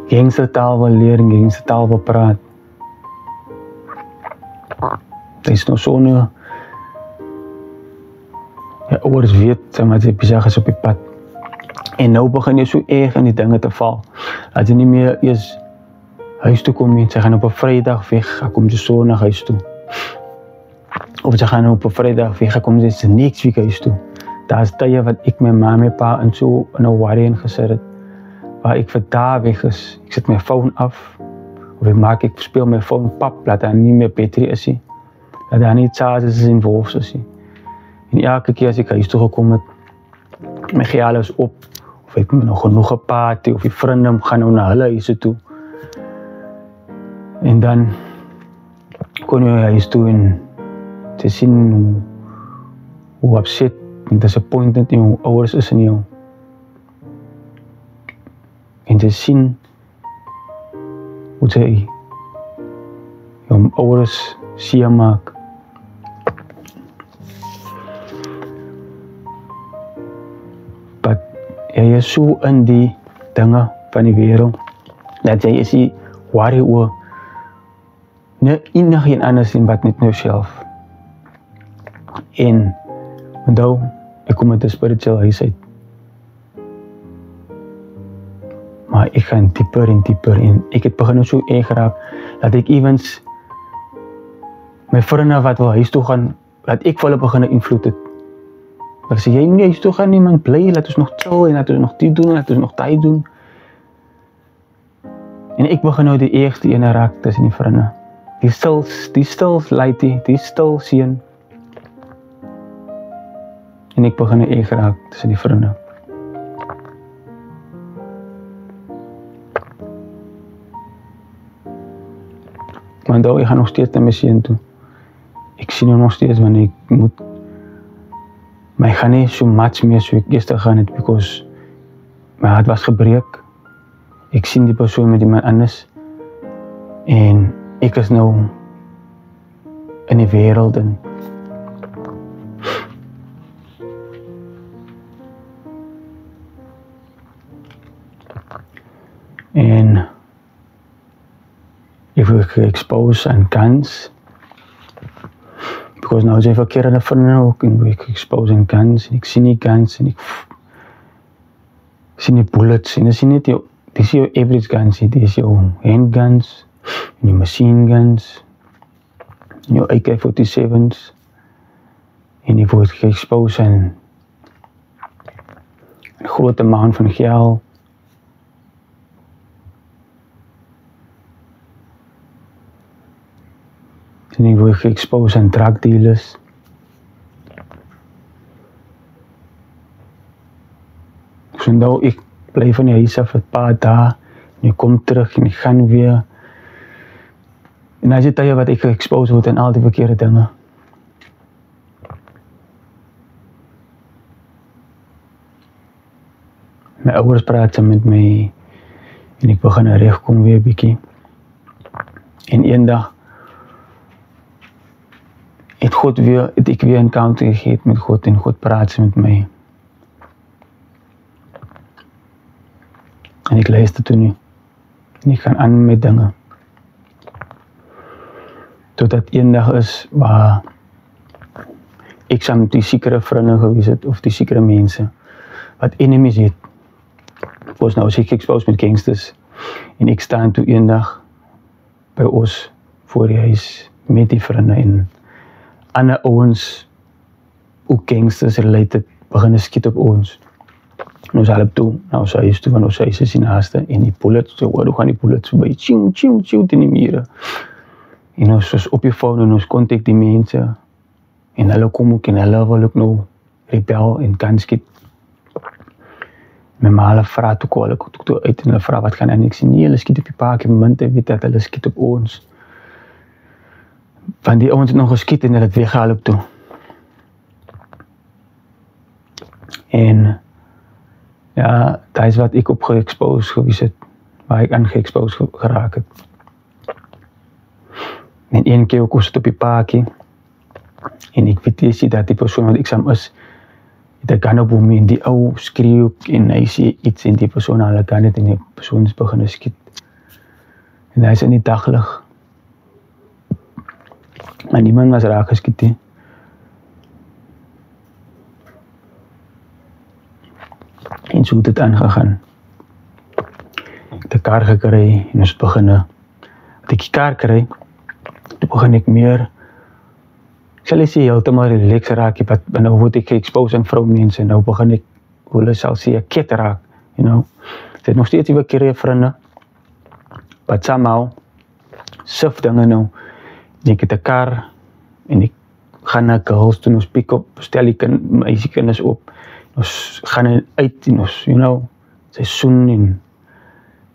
gangstertaal wil leer en gangstertaal wil praat. Dit is nog zo'n ja, ouers weet, zeg maar, jy besig is op die pad. En nou begin jy so erg in die dinge te val. Dat jy nie meer eers huis toe kom nie. Sy gaan op 'n Vrydag weg, ek kom jy so na huis toe. Of sy gaan op 'n Vrydag weg, ek kom jy se next week huis toe. Daar is tye wat ek my ma en my pa in so in 'n worry ingesit het, waar ek vir dae weg is. Ek sit my phone af, of ek speel my phone pap, laat daar nie meer battery is nie. Dat daar nie charges is involved is nie. En elke keer as ek huis toe gekom het, my gehaal is op, of ek nog genoeg geparty, of die vriende gaan nou na hulle huise toe. En dan kon jy huis toe en te sien hoe upset en disappointed jou ouers is in jou. En te sien hoe jy jou ouers seer maak. Maar jy is so in die dinge van die wêreld, dat jy is die worry oor enige anders en wat net nou self. En onthou, ek kom uit 'n spiritual huis uit. Maar ek gaan dieper en dieper en ek het begin so erg geraak, dat ek evens my vriende wat wil huis toe gaan, dat ek vir hulle begin invloed het. Maar sê, jy nie huis toe gaan nie, man, bly, laat ons nog chill en laat ons nog dit doen, laat ons nog dit doen. En ek begin nou die eerste ene raak tussen die vriende. Die stil laitie, die stil seun. En ek begin erg raak tussen die vriende. Maar dan ek gaan nog steeds na my seun toe. Ek sien hom nog steeds wanneer ek moet. Maar ek gaan nie so much meer so ek eerst gaan het, because my hart was gebreek. Ek sien die persoon met iemand anders. En ek is nou in die wêreld in. En ek word geexposed aan guns. Because nou is ek verkeerde vriende ook en word ek exposed aan guns en ek sien die guns en ek sien die bullets en dit is nie net jou, dit is jou average guns, dit is jou handguns en jou machine guns en jou AK-47's en ek word geexposed aan 'n groot amount van geld. En ek word geexposed aan drug dealers. So nou ek bly van die huis af 'n paar dae en ek kom terug en ek gaan weer. En as jy tye wat ek geexposed word aan al die verkeerde dinge. My ouers praat met my en ek begin regkom weer 'n bietjie. En eendag het ek weer 'n encounter gehad met God en God praat met my. En ek luister toe nie. En ek gaan aan met dinge. Totdat eendag is waar ek saam die sekere vriende gewees het, of die sekere mense, wat enemies het. Was nou as ek exposed met gangsters, en ek staan toe eendag by ons voor die huis met die vriende en ander ouens, ook gangsters related, begin skiet op ons. En ons help toe, na ons huis toe, want ons huis is die naaste, en die bullets, so hoe gaan die bullets so by, tjing, tjing, tjing, in die mure. En ons was op die phone en ons contact die mense, en hulle kom ook, en hulle wil ook nou rebel en kan skiet. My ma hulle vraag toe, hulle kom toe uit en hulle vraag, wat gaan en ek sê, nee, hulle skiet op die park, en my minte weet dat hulle skiet op ons. Want die ouens het nog geskiet en hulle het weggehaal op toe. En ja, dat is wat ek op geëxposed gewees het, waar ek aan geëxposed geraak het. En een keer ook ons het op die parkie, en ek weet nie dat die persoon wat ek saam is, het een gun op hom en die ou skreeu en hy sê iets en die persoon hulle gun het en die persoon is begin skiet. En hy is in die daglig. Maar niemand was raak geskiet nie. En so het het aangegaan. Ek het die kar gekry en ons beginne. As ek die kar kry, toe begin ek meer, ek sal nie sê heeltemal relax raak, wat nou word ek geëxposed aan vroumense, en nou begin ek, hoe hulle sal sê, ek ket raak, you know. Ek het nog steeds die verkeerde vriende, but somehow, sif dinge nou, en ek het 'n kar, en ek gaan na girls toe, ons pick up, stel die meisiekinders op, ons gaan uit, en ons, you know, sy soen, en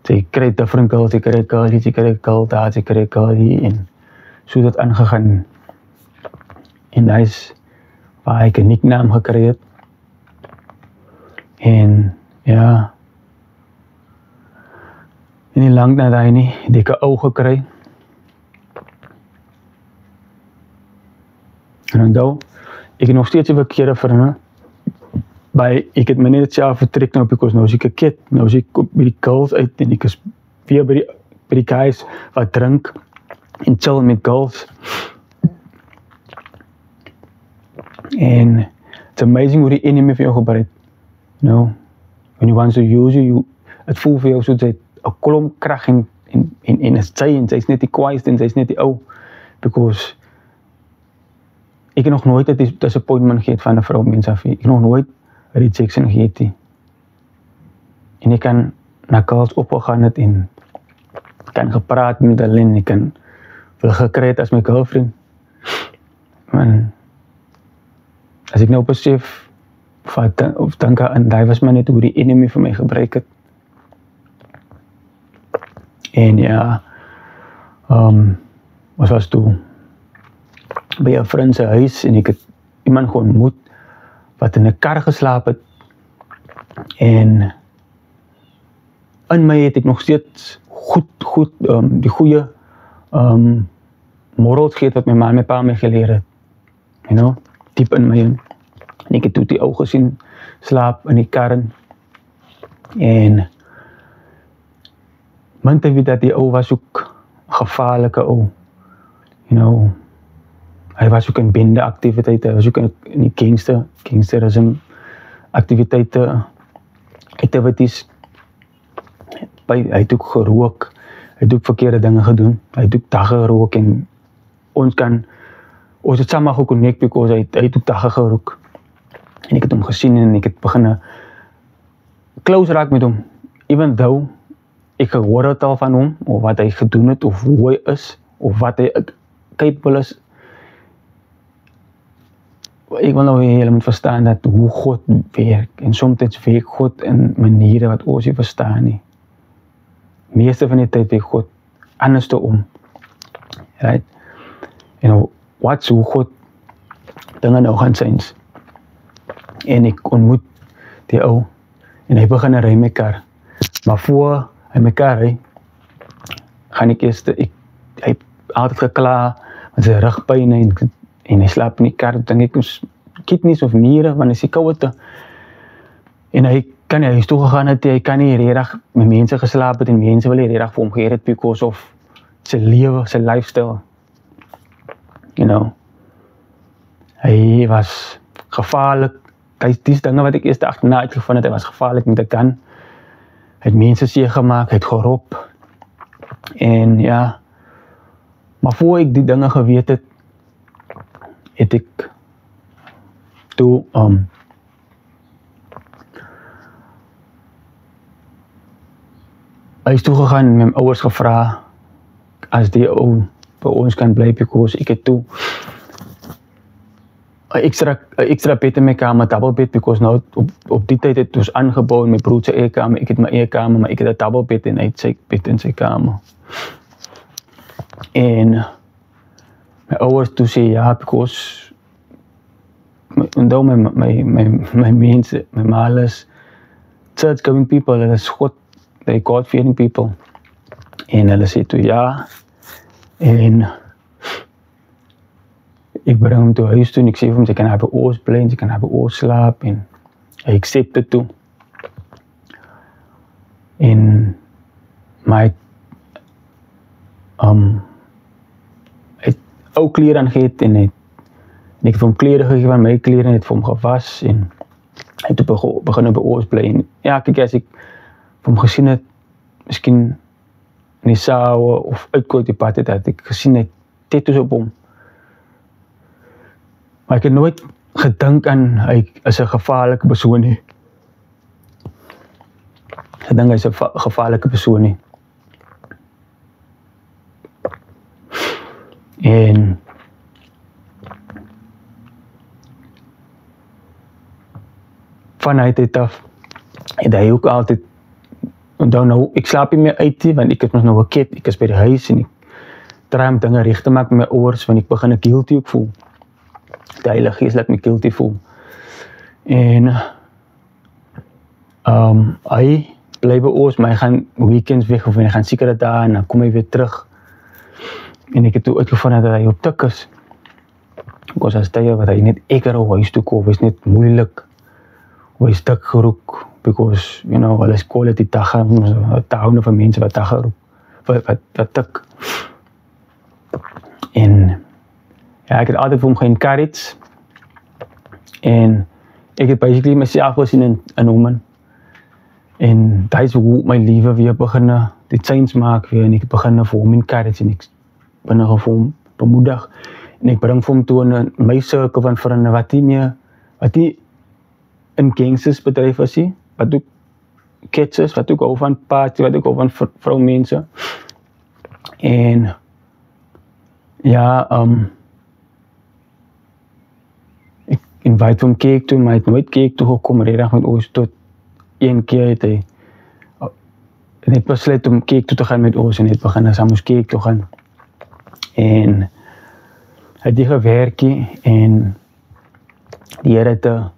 sy kry different girls, sy kry girls, sy kry girl daar, sy kry girl hier, en so het aangegaan. En dat is waar ek 'n nicknaam gekry het. En ja, en nie lang na daai nie, het ek 'n ou gekry. En onthou, ek het nog steeds 'n verkeerde vriende. Ek het my net self vertrek nou, because nou is ek 'n kid, nou is ek by die girls uit, en ek is weer by die guys wat drink, en chill met girls. And it's amazing hoe die enemy vir jou gebruik. You know, when he wants to use you, het voel vir jou soos 'n klomp krag en sy is net die kwaaiste en sy is net die ou. Because ek het nog nooit 'n disappointment gehad van 'n vrou mens af. Ek het nog nooit rejection gehad nie. En ek kan na girls opgegaan het en kan gepraat met hulle en ek kan wil gekry het as my girlfriend. Man, as ek nou besef, of dink aan, daai was maar net hoe die enemy vir my gebruik het. En ja, ons was toe by 'n vriend se huis en ek het iemand ontmoet wat in 'n kar geslaap het. En in my het ek nog steeds goed die goeie morals gehad wat my ma en my pa my geleer het. You know, diep in my in. En ek het toe die ou gesien slaap in die kar. En man te weet dat die ou was ook gevaarlike ou. You know, hy was ook in bende activiteite, hy was ook in die gangsterism activiteite, activities. Hy het ook gerook, hy het ook verkeerde dinge gedoen, hy het ook dagga gerook en ons het samen geconnect because hy het ook dagga gerook. En ek het hom gesien en ek het begin close raak met hom, even though ek gehoor het al van hom, of wat hy gedoen het, of hoe hy is, of wat hy capable is. Ek wil nou julle moet verstaan dat hoe God werk, en soms werk God in maniere wat ons nie verstaan nie. Meeste van die tyd werk God anders te om. Right? En wat hoe God dinge nou gaan syns. En ek ontmoet die ou, en hy begin ry my kar. Maar voor hy my kar ry, gaan ek eers, hy altyd gekla, met sy rugpyn en hy slaap in die kar, dink ek ons kidneys of niere, want hy is die koude. En hy kan huis toe gegaan het, hy kan nie redig met mense geslaap het, en mense wil nie redig vir hom geheer het, because of sy lewe, sy lifestyle. You know, hy was gevaarlik, die dinge wat ek eerst achterna uitgevind het, hy was gevaarlik met 'n gun, hy het mense seer gemaak, hy het gerop, en ja, Maar voor ek die dinge geweet het, het ek toe huis toe gegaan en met my ouers gevra as die ou by ons kan bly, because ek het toe 'n extra bed in my kamer, double bed, because nou op die tyd het ons aangebou in my broer se eie kamer, ek het my eie kamer, maar ek het 'n double bed en hy het sy bed in sy kamer. En my ouers toe sê ja, because onthou my mense, my ma is church going people, hulle is God, they God fearing people. En hulle sê toe ja, en ek bring hom toe huis toe en ek sê vir hom, sy kan by ons bly en sy kan by ons slaap, en hy accepte toe. En my het ou klere aangehet en ek het vir hom klere gegee van my klere en het vir hom gewas en hy het begin by ons bly. En elke keer as ek vir hom gesien het, miskien in die saal of uitkoop die pad het ek gesien het tattoos op hom. Maar ek het nooit gedink aan hy is 'n gevaarlike persoon nie. Ek dink hy is 'n gevaarlike persoon nie. En van hy tyd af het hy ook altyd, onthou nou, ek slaap nie meer uit nie, want ek het mos nou 'n kind, ek is by die huis en ek try om dinge reg te maak met my ouers, want ek begin 'n guilty ook voel. Die Heilige Gees laat my guilty voel. En hy bly by ons, maar hy gaan weekends weg of hy gaan sekere dae en dan kom hy weer terug. En ek het toe uitgevind dat hy op tik is. Because as tye wat hy net eker op huis toe kom, is net moeilik. Hy is tik geroek, because, you know, hulle is quality tagga, te houden van mense wat tagga roep, wat tik. En ja, ek het altyd vir hom ge-encourage, en ek het basically myself gesien in hom, en dit is hoe my lewe weer begin die change maak weer, en ek begin vir hom encourage, en ek begin vir hom bemoedig, en ek bring vir hom toe in my cirkel van vriende, wat nie in gangsters bedryf was nie, wat ook kids is, wat ook hou van party, wat ook hou van vroumense. En ja, ek invite hom cake toe, maar hy het nooit cake toe gekom, redig met ons, tot een keer het hy net besluit om cake toe te gaan met ons, en het begin saam ons cake toe gaan. En hy het die gewerkie, en die Here het 'n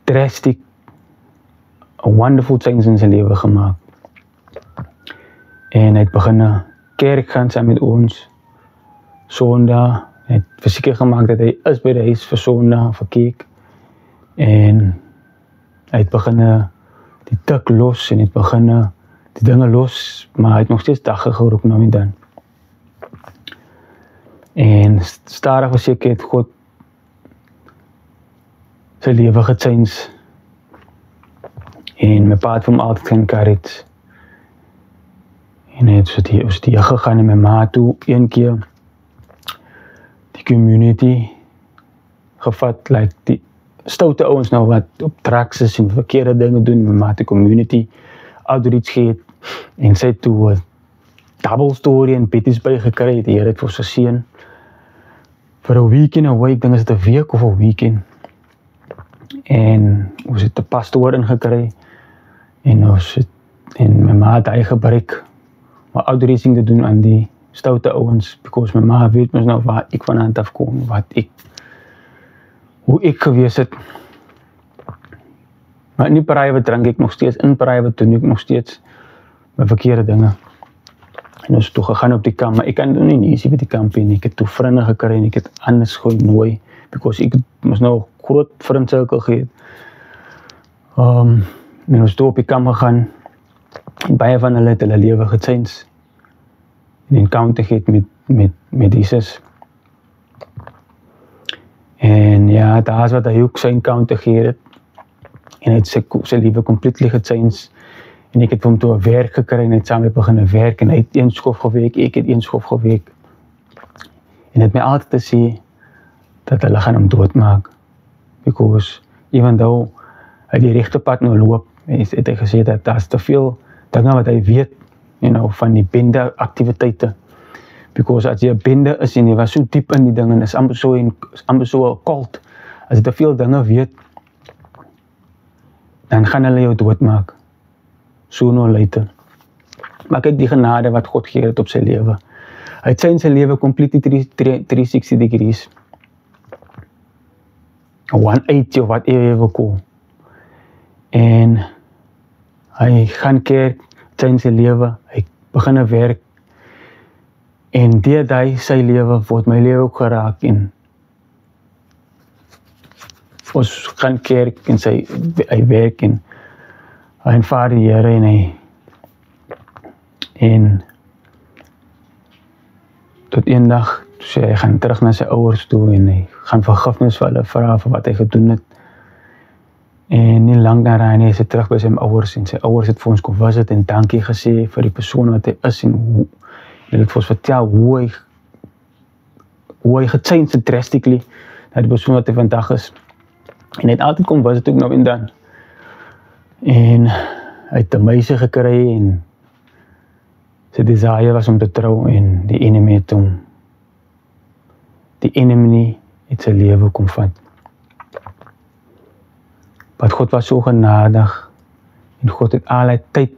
drastic, a wonderful change in sy lewe gemaak. En hy het begin kerk gaan saam met ons, Sondag, hy het verseker gemaak dat hy is by die huis vir Sondag, vir kerk, en hy het begin die tik los, en hy het begin die dinge los, maar hy het nog steeds dagga geroep nou en dan. En stadig verseker het God sy lewe gechange, en my pa het vir hom altyd ge-encourage, en hy het so die gegaan en my ma toe, een keer die community gevat, like die stoute ouens nou wat op drugs is en verkeerde dinge doen, my ma het die community outreach gehad, en sy het toe 'n double story en Betty's by gekry, die Here het vir sy seun vir 'n weekend away, ek dink is dit 'n week of 'n weekend, en ons het 'n pastoor ingekry, en my ma het hy gebruik om outreaching te doen aan die stoute ouens, because my ma weet mos nou waar ek van hand af kom, hoe ek gewees het. Maar in die private drink ek nog steeds, in private doen ek nog steeds my verkeerde dinge. En ons het toe gegaan op die kamp, maar ek kan nie easy by die kamp en ek het toe vriende gekry en ek het anders genooi, because ek moes nou groot vriendsirkel gehad. En ons toe op die kamp gegaan, en baie van hulle het hulle lewe gechange, en encounter gehad met Jesus. En ja, daar is wat hy ook sy encounter gehad het, en hy het sy lewe completely gechange, en ek het vir hom toe 'n werk gekry, en hy het saam met begin werk, en hy het 1 skof gewerk, ek het 1 skof gewerk, En het my altyd te sê, dat hulle gaan hom doodmaak. Because, even though, hy die regte pad nou loop, het hy gesê dat daar is te veel dinge wat hy weet, van die bende activiteite. Because as jy 'n bende is en jy was so diep in die dinge, is amper so 'n cult. As jy te veel dinge weet, dan gaan hulle jou doodmaak. Sooner or later. Maar kyk die genade wat God gee het op sy lewe. Hy het sy lewe completely 360 degrees. 180 of wat jy wil call. En hy gaan kerk, sy lewe, hy begin 'n werk, en deur hy sy lewe, word my lewe ook geraak, en ons gaan kerk, en hy werk, en hy aanvaar die Here, en tot een dag, sê hy gaan terug na sy ouers toe, en hy gaan vergifnis vir hulle vra vir wat hy gedoen het. En nie lang daarna nie, is hy terug by sy ouers, en sy ouers het vir ons kom visit en dankie gesê vir die persoon wat hy is, en hy het vir ons vertel hoe hy gechange het drastically na die persoon wat hy vandag is. En hy het altyd kom visit ook nou en dan. En hy het 'n meisie gekry, en sy desire was om te trou, en die enemy het sy lewe kom vat. Want God was so genadig, en God het al die tyd,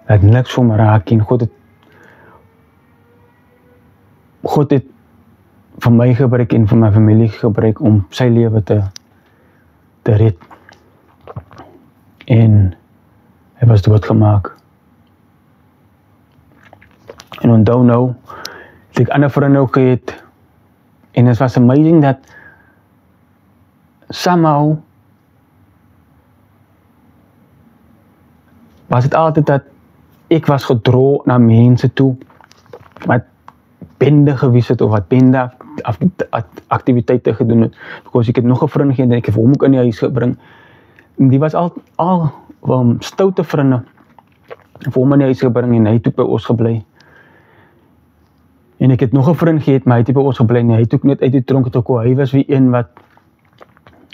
dat niks vir my raak, en God het vir my gebruik, en vir my familie gebruik, om sy lewe te red. En hy was doodgemaak. En onthou nou, het ek ander vriende ook gehad, en het was amazing dat somehow was het altyd dat ek was gedro na mense toe wat bende gewees het of wat bende activiteite gedoen het. Because ek het nog 'n vriend gehad en ek het hom ook in die huis gebring. En die was al stoute vriende vir hom in die huis gebring en hy het ook by ons gebly. En ek het nog 'n vriend gehad, maar hy het by ons gebly en hy het ook net uit die tronk toe gekom. Hy was wie een wat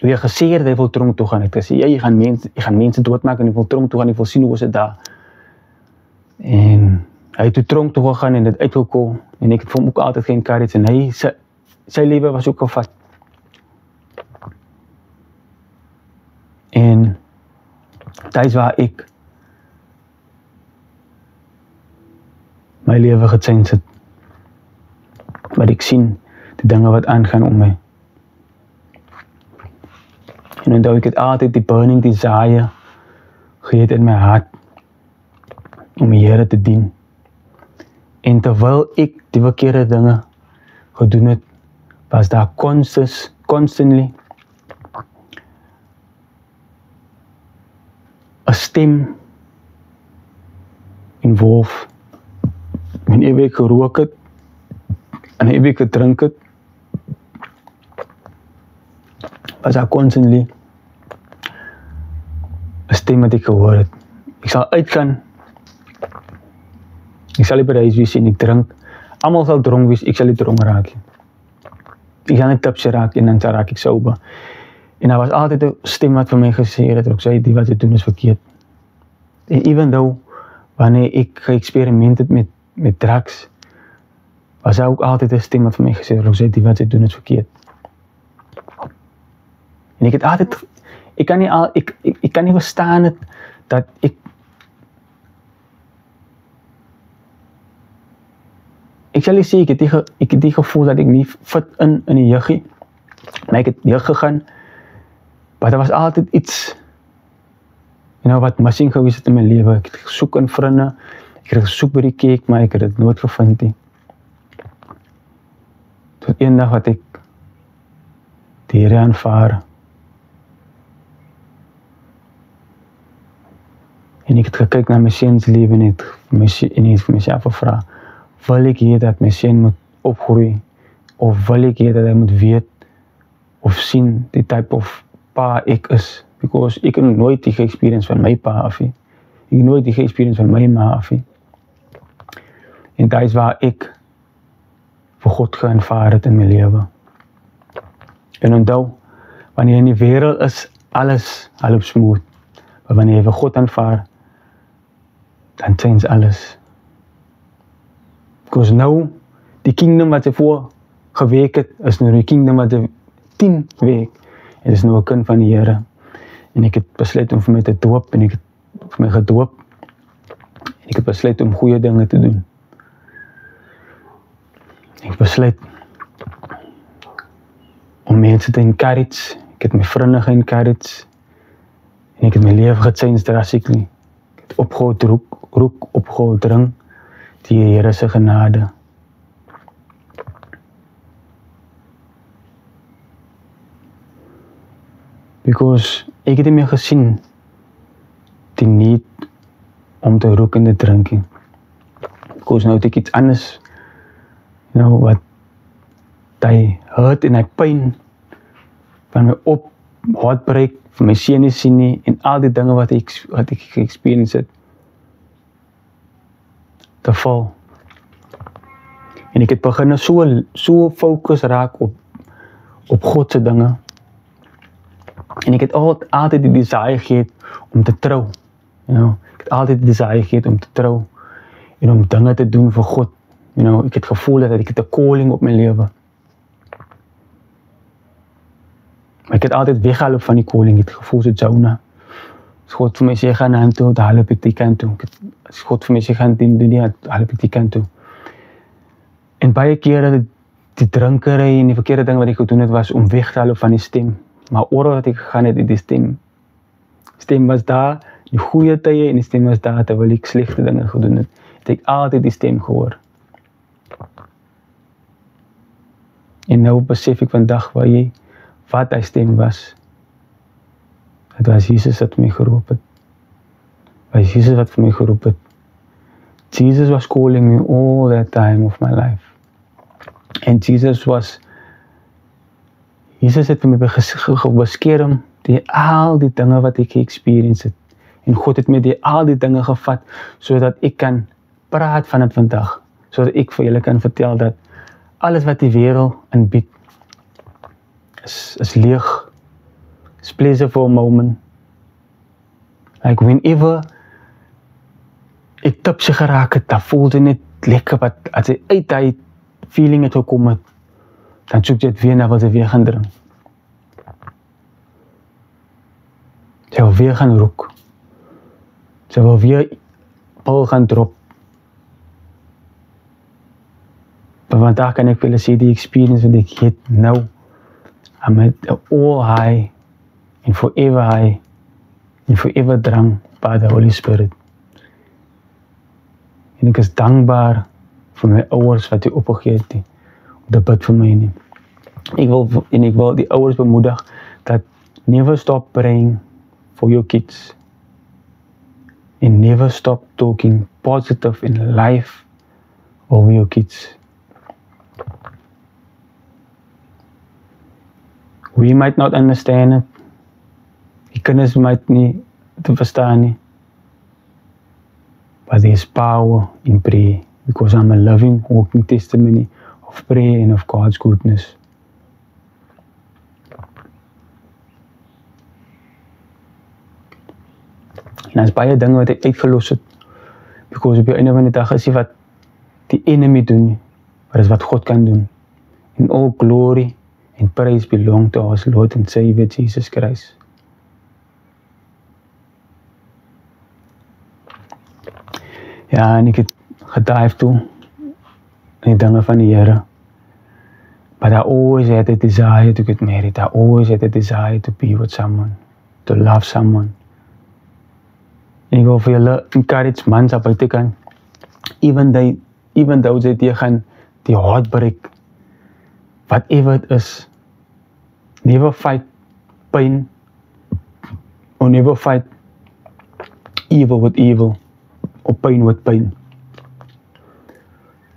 wie gesê het hy wil tronk toe gaan. Ek het gesê, jy gaan mense doodmaak en jy wil tronk toe gaan, jy wil sien hoe is dit daar. En hy het toe tronk toe gegaan en dit uitgekom en ek het vir hom ook altyd ge-encourage en hy sy lewe was ook gevat. En dit is waar ek my lewe gechange het. Maar ek sien die dinge wat aangaan om my. En onthou ek het altyd die burning desire gehad in my hart om die Here te dien. En terwyl ek die verkeerde dinge gedoen het, was daar constantly 'n stem involved. Wanneer ek gerook het en ek gedrink het, was daar constantly 'n stem wat ek gehoor het. Ek sal uitgaan, ek sal nie by die huis wees en ek drink, almal sal dronk wees, ek sal nie dronk raak. Ek sal net tipsy raak en dan sal raak ek sober. En daar was altyd 'n stem wat vir my gesê het, ek sê, die wat jy doen is verkeerd. En even though, wanneer ek geëxperiment het met drugs, was daar ook altyd 'n stem wat vir my gesê het, ek sê, die wat jy doen is verkeerd. En ek het altyd, ek kan nie verstaan het, dat ek sal nie sê, ek het die gevoel dat ek nie fit in die juggie, maar ek het jeug gegaan, maar daar was altyd iets, wat missing gewees het in my lewe. Ek het gesoek in vriende, ek het gesoek by die kerk, maar ek het dit nooit gevind nie. Tot een dag wat ek die Here aanvaar, en ek het gekyk na my seun se lewe en het vir myself gevra, wil ek hê dat my seun moet opgroei, of wil ek hê dat hy moet weet, of sien die type of pa ek is, because ek het nooit die ge-experience van my pa af nie, ek het nooit die ge-experience van my ma af nie, en dit is waar ek vir God geaanvaar het in my lewe. En onthou, wanneer jy in die wêreld is, alles half smooth. Maar wanneer jy vir God aanvaar, dan change alles. Because nou, die kingdom wat jy voor gewerk het, is nou die kingdom wat jy 10 week. Het is nou 'n kind van die Here. En ek het besluit om vir my te doop, en ek het vir my gedoop. En ek het besluit om goeie dinge te doen. Ek besluit om mense te encourage. Ek het my vriende ge-encourage. En ek het my lewe gechange drastically. Ek het opgehou rook, opgehou drink, die Here se genade. Because ek het nie meer gesien die need om te rook en te drink. Because nou het ek iets anders, wat die hurt en die pyn van my heartbreak, van my seun nie sien nie, en al die dinge wat ek ge-experience het, te val. En ek het begin so fokus raak op God se dinge. En ek het altyd die desire gehad om te trou. Ek het altyd die desire gehad om te trou en om dinge te doen vir God. Ek het gevoel dat ek het 'n calling op my lewe. Maar ek het altyd weggeloop van die calling. Ek het gevoel so Jonah. As God vir my sê gaan aan toe, dan loop ek die kant toe. As God vir my sê gaan doen die, dan loop ek die kant toe. En baie kere die drinkery en die verkeerde ding wat ek gedoen het, was om weg te loop van die stem. Maar oral wat ek gegaan het, die stem was daar, die goeie tye, en die stem was daar, terwyl ek slegte dinge gedoen het, het ek altyd die stem gehoor. En nou besef ek vandag wat die stem was. Het was Jesus wat my geroep het. Het was Jesus wat vir my geroep het. Jesus was calling me all that time of my life. En Jesus het vir my beskerm die al die dinge wat ek experience het. En God het my die al die dinge gevat, sodat ek kan praat van het vandag. Sodat ek vir julle kan vertel dat alles wat die wêreld aanbied, is leeg. It's pleasure for a moment. Like whenever ek tipsy geraak het, dan voel dit net lekker, wat as jy uit die feeling het gekom het, dan soek jy het weer na wat jy weer gaan drink. Jy wil weer gaan rook. Jy wil weer pil gaan drop. Maar vandag kan ek vir julle sê die experience wat ek het nou, I'm at all high and forever high and forever drunk by the Holy Spirit. En ek is dankbaar vir my ouers wat die opgegee het om te bid vir my nie. Ek wil die ouers bemoedig dat never stop praying for your kids and never stop talking positive in life over your kids. We might not understand it. Die kinders might nie te verstaan nie. But there's power in prayer, because I'm a living, walking testimony of prayer and of God's goodness. En as baie dinge wat ek uitgelos het, because op die einde van die dag is nie wat die enemy doen nie, maar is wat God kan doen. And all glory and praise belong to our Lord and Savior Jesus Christ. Ja, en ek het gedive toe in die dinge van die Here. But I always had a desire to get married. I always had a desire to be with someone, to love someone. En ek wil vir julle encourage mans op buite kan, even though jy tegaan die heartbreak, whatever it is, never fight pain, or never fight evil with evil, or pain with pain.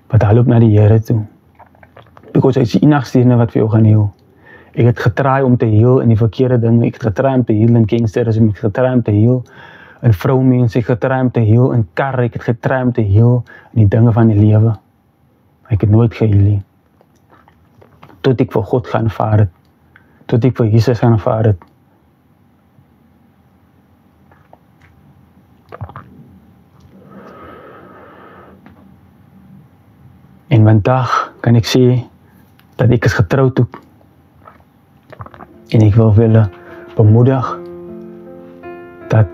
But hy loop na die Here toe, because hy is die enigste wat vir jou gaan heal. Ek het getraai om te heal in die verkeerde dinge, ek het getraai om te heal in gangsterisme, ek het getraai om te heal in vroumense, ek het getraai om te heal in karre, ek het getraai om te heal in die dinge van die lewe. Ek het nooit geheel nie. tot ek vir God gaan aanvaar het, tot ek vir Jesus gaan aanvaar het. En vandag kan ek sê dat ek is getroud ook. En ek wil julle bemoedig dat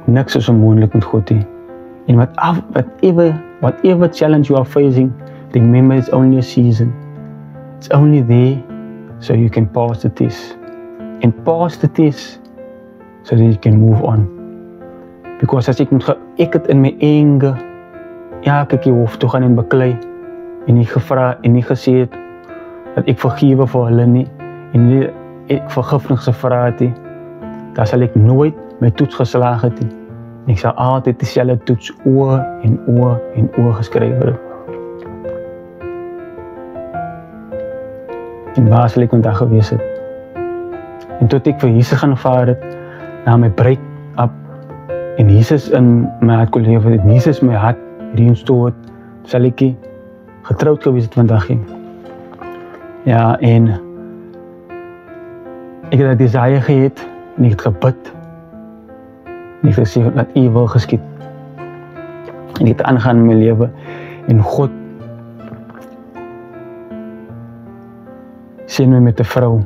niks is onmoontlik met God nie. And whatever challenge you are facing, remember it's only a season. It's only there so you can pass the test. And pass the test so that you can move on. Because as ek het in my anger elke keer hoef toe gaan en beklei en nie gevra en nie gesê het dat ek vergewe vir hulle nie en nie ek vergifnis gevra het nie, dan sal ek nooit my toets geslaag het nie. En ek sal altyd dieselfde toets oor en oor en oor geskryf word. En waar sal ek vandag gewees het? En tot ek vir Jesus gaan aanvaar het, na my break up, en Jesus in my hart kon leef het, en Jesus my hart reinstoor het, sal ek getrouwd gewees het vandag nie. Ja, en ek het 'n desire gehad, en ek het gebid, en ek het gesê, dat U wil geskied. En ek het aangaan in my lewe, en God sien my met 'n vrou.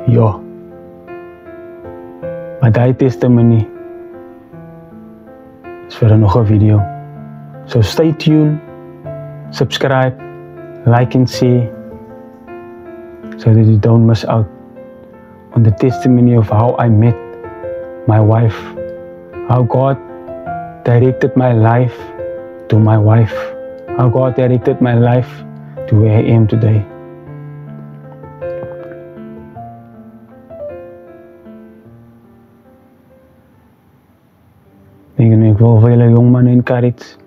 Ja. Maar die testimony is vir nog 'n video. So stay tuned, subscribe, like and share, so that you don't miss out on the testimony of how I met my wife, how God directed my life to my wife, how God directed my life to where I am today. Ek wil vir julle jong manne encourage,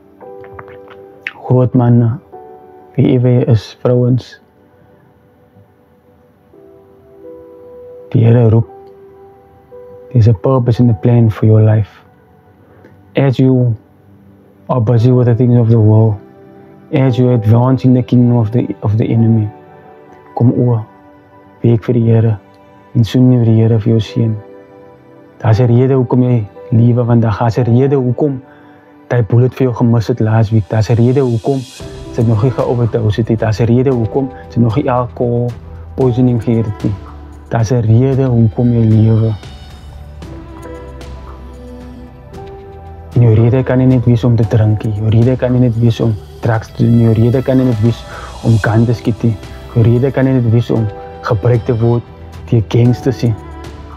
groot manne, wie jy is, vrouens. Die Here roep. There's a purpose and a plan for your life. As you are busy with the things of the world, as you advance in the kingdom of the enemy, kom oor, week vir die Here, en soen nie die Here vir jou seën. Daar's 'n rede hoekom jy liewe vandag, daar's 'n rede hoekom die bullet vir jou gemis het laas week, daar's 'n rede hoekom sy nog nie geoverdose het, daar's 'n rede hoekom sy nog nie alcohol poisoning gehad het nie. Daar's 'n rede hoekom jy lewe. En jou rede kan nie net wees om te drink nie, jou rede kan nie net wees om drugs te doen, jou rede kan nie net wees om kan te skiet nie, jou rede kan nie net wees om gebruik te word deur gangsters nie.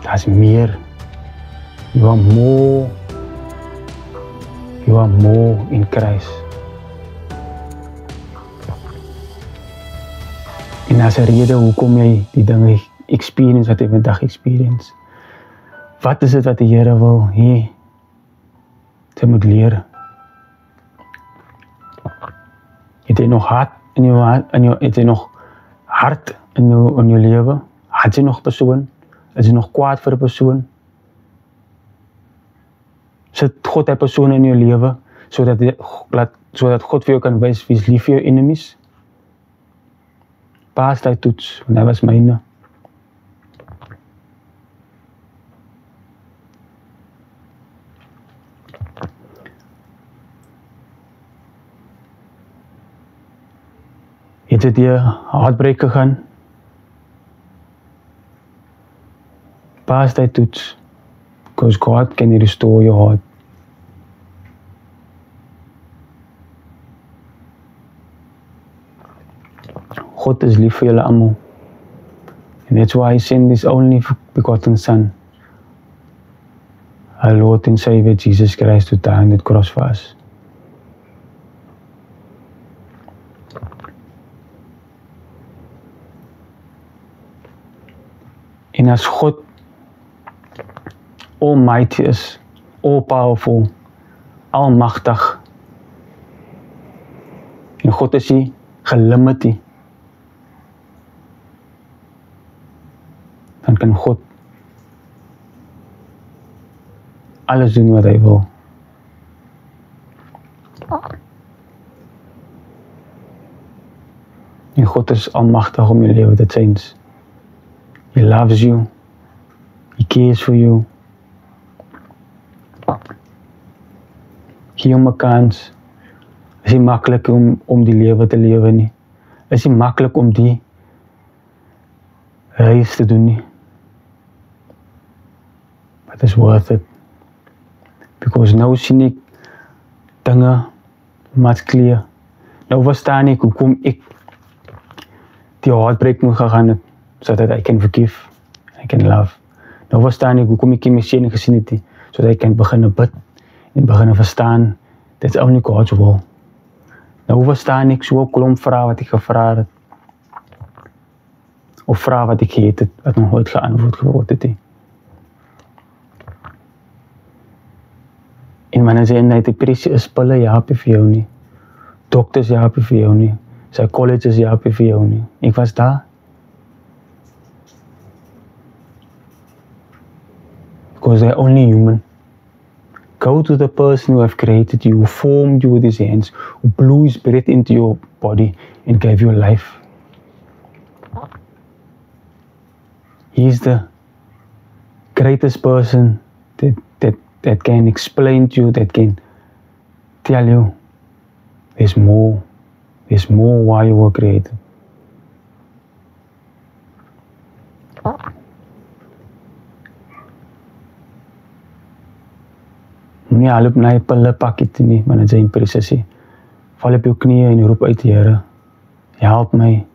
Daar's meer. You are more in Christ. En as 'n rede hoekom jy die dinge experience wat jy vandag experience. Wat is dit wat die Here wil hê jy moet leer? Het jy nog hart in jou lewe? Het jy nog persoon? Is jy nog kwaad vir 'n persoon? Sit God 'n persoon in jou lewe sodat God vir jou kan wys wie is lief vir jou enemies? Pas daai toets, want dit was myne. Het jy deur heartbreak gegaan? Pas daai toets, because God can restore your heart. God is lief vir julle almal. And that's why He sent His only begotten Son, our Lord and Savior Jesus Christ, to die on that cross for us. En as God almighty is, all powerful, almagtig, en God is nie gelimit nie, dan kan God alles doen wat hy wil. En God is almachtig om je leven te change. He loves you. He cares for you. Gee hom 'n kans. Is nie maklik om die lewe te lewe nie. Is nie maklik om die reis te doen nie. But it's worth it. Because nou sien ek dinge much clear. Nou verstaan ek hoekom ek die heartbreak moet gegaan het, so that I can forgive, I can love. Nou verstaan ek hoekom ek my seun gesien het, so that I can begin bid en begin verstaan, that's only God's will. Nou verstaan ek so 'n klomp vrae wat ek gevra het, of vrae wat ek gehet het, wat nog nooit geantwoord geword het. En wanneer sê net depressie is pille help vir jou nie. Dokters help vir jou nie. Psychologists help vir jou nie. Ek was daar. Because they're only human. Go to the person who have created you, who formed you with his hands, who blew his breath into your body and gave you life. He's the greatest person that can explain to you, that can tell you there's more why you were created. Nie al op na jy pille pakkie nie, want dit is in presisie. Val op jou knieë en roep uit, Here, help my.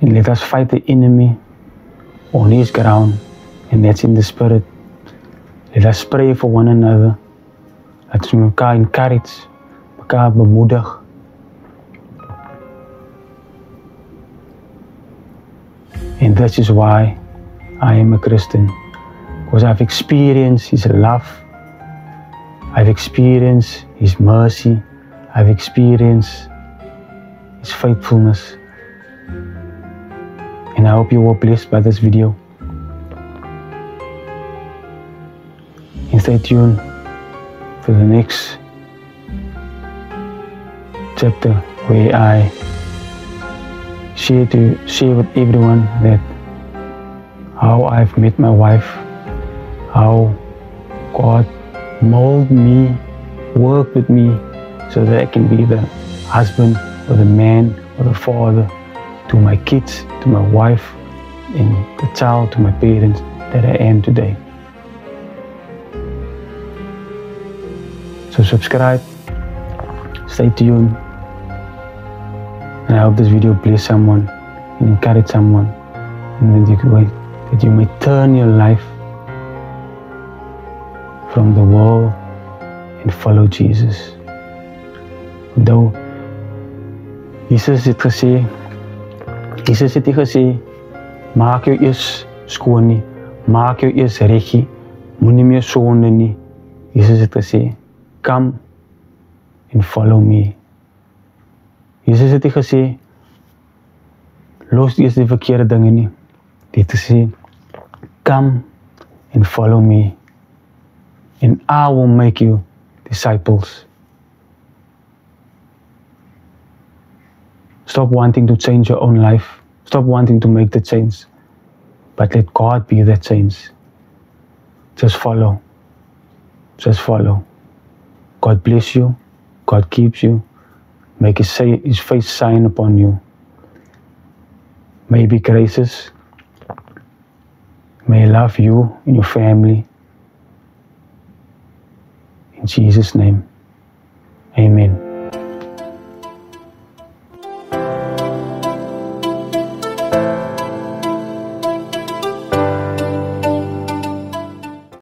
And let us fight the enemy on his ground, and that's in the spirit. Let us pray for one another. Laat ons mekaar encourage, mekaar bemoedig. And that is why I am a Christian, because I've experienced His love, I've experienced His mercy, I've experienced His faithfulness. And I hope you were blessed by this video. And stay tuned for the next chapter where I share with everyone that how I've met my wife, how God molded me, worked with me so that I can be the husband or the man or the father to my kids, to my wife, and the child, to my parents that I am today. So subscribe, stay tuned, and I hope this video bless someone and encourage someone, and that you may turn your life from the world and follow Jesus. Though Jesus het gesê, maak jou eers skoon nie, maak jou eers reg nie, moenie meer sonde nie. Jesus het gesê, come and follow me. Jesus het gesê, los eers die verkeerde dinge nie. Hy het gesê, come and follow me, and I will make you disciples. Stop wanting to change your own life. Stop wanting to make the change. But let God be that change. Just follow. Just follow. God bless you. God keeps you. Make His face shine upon you. May He be gracious. May He love you and your family. In Jesus' name, amen.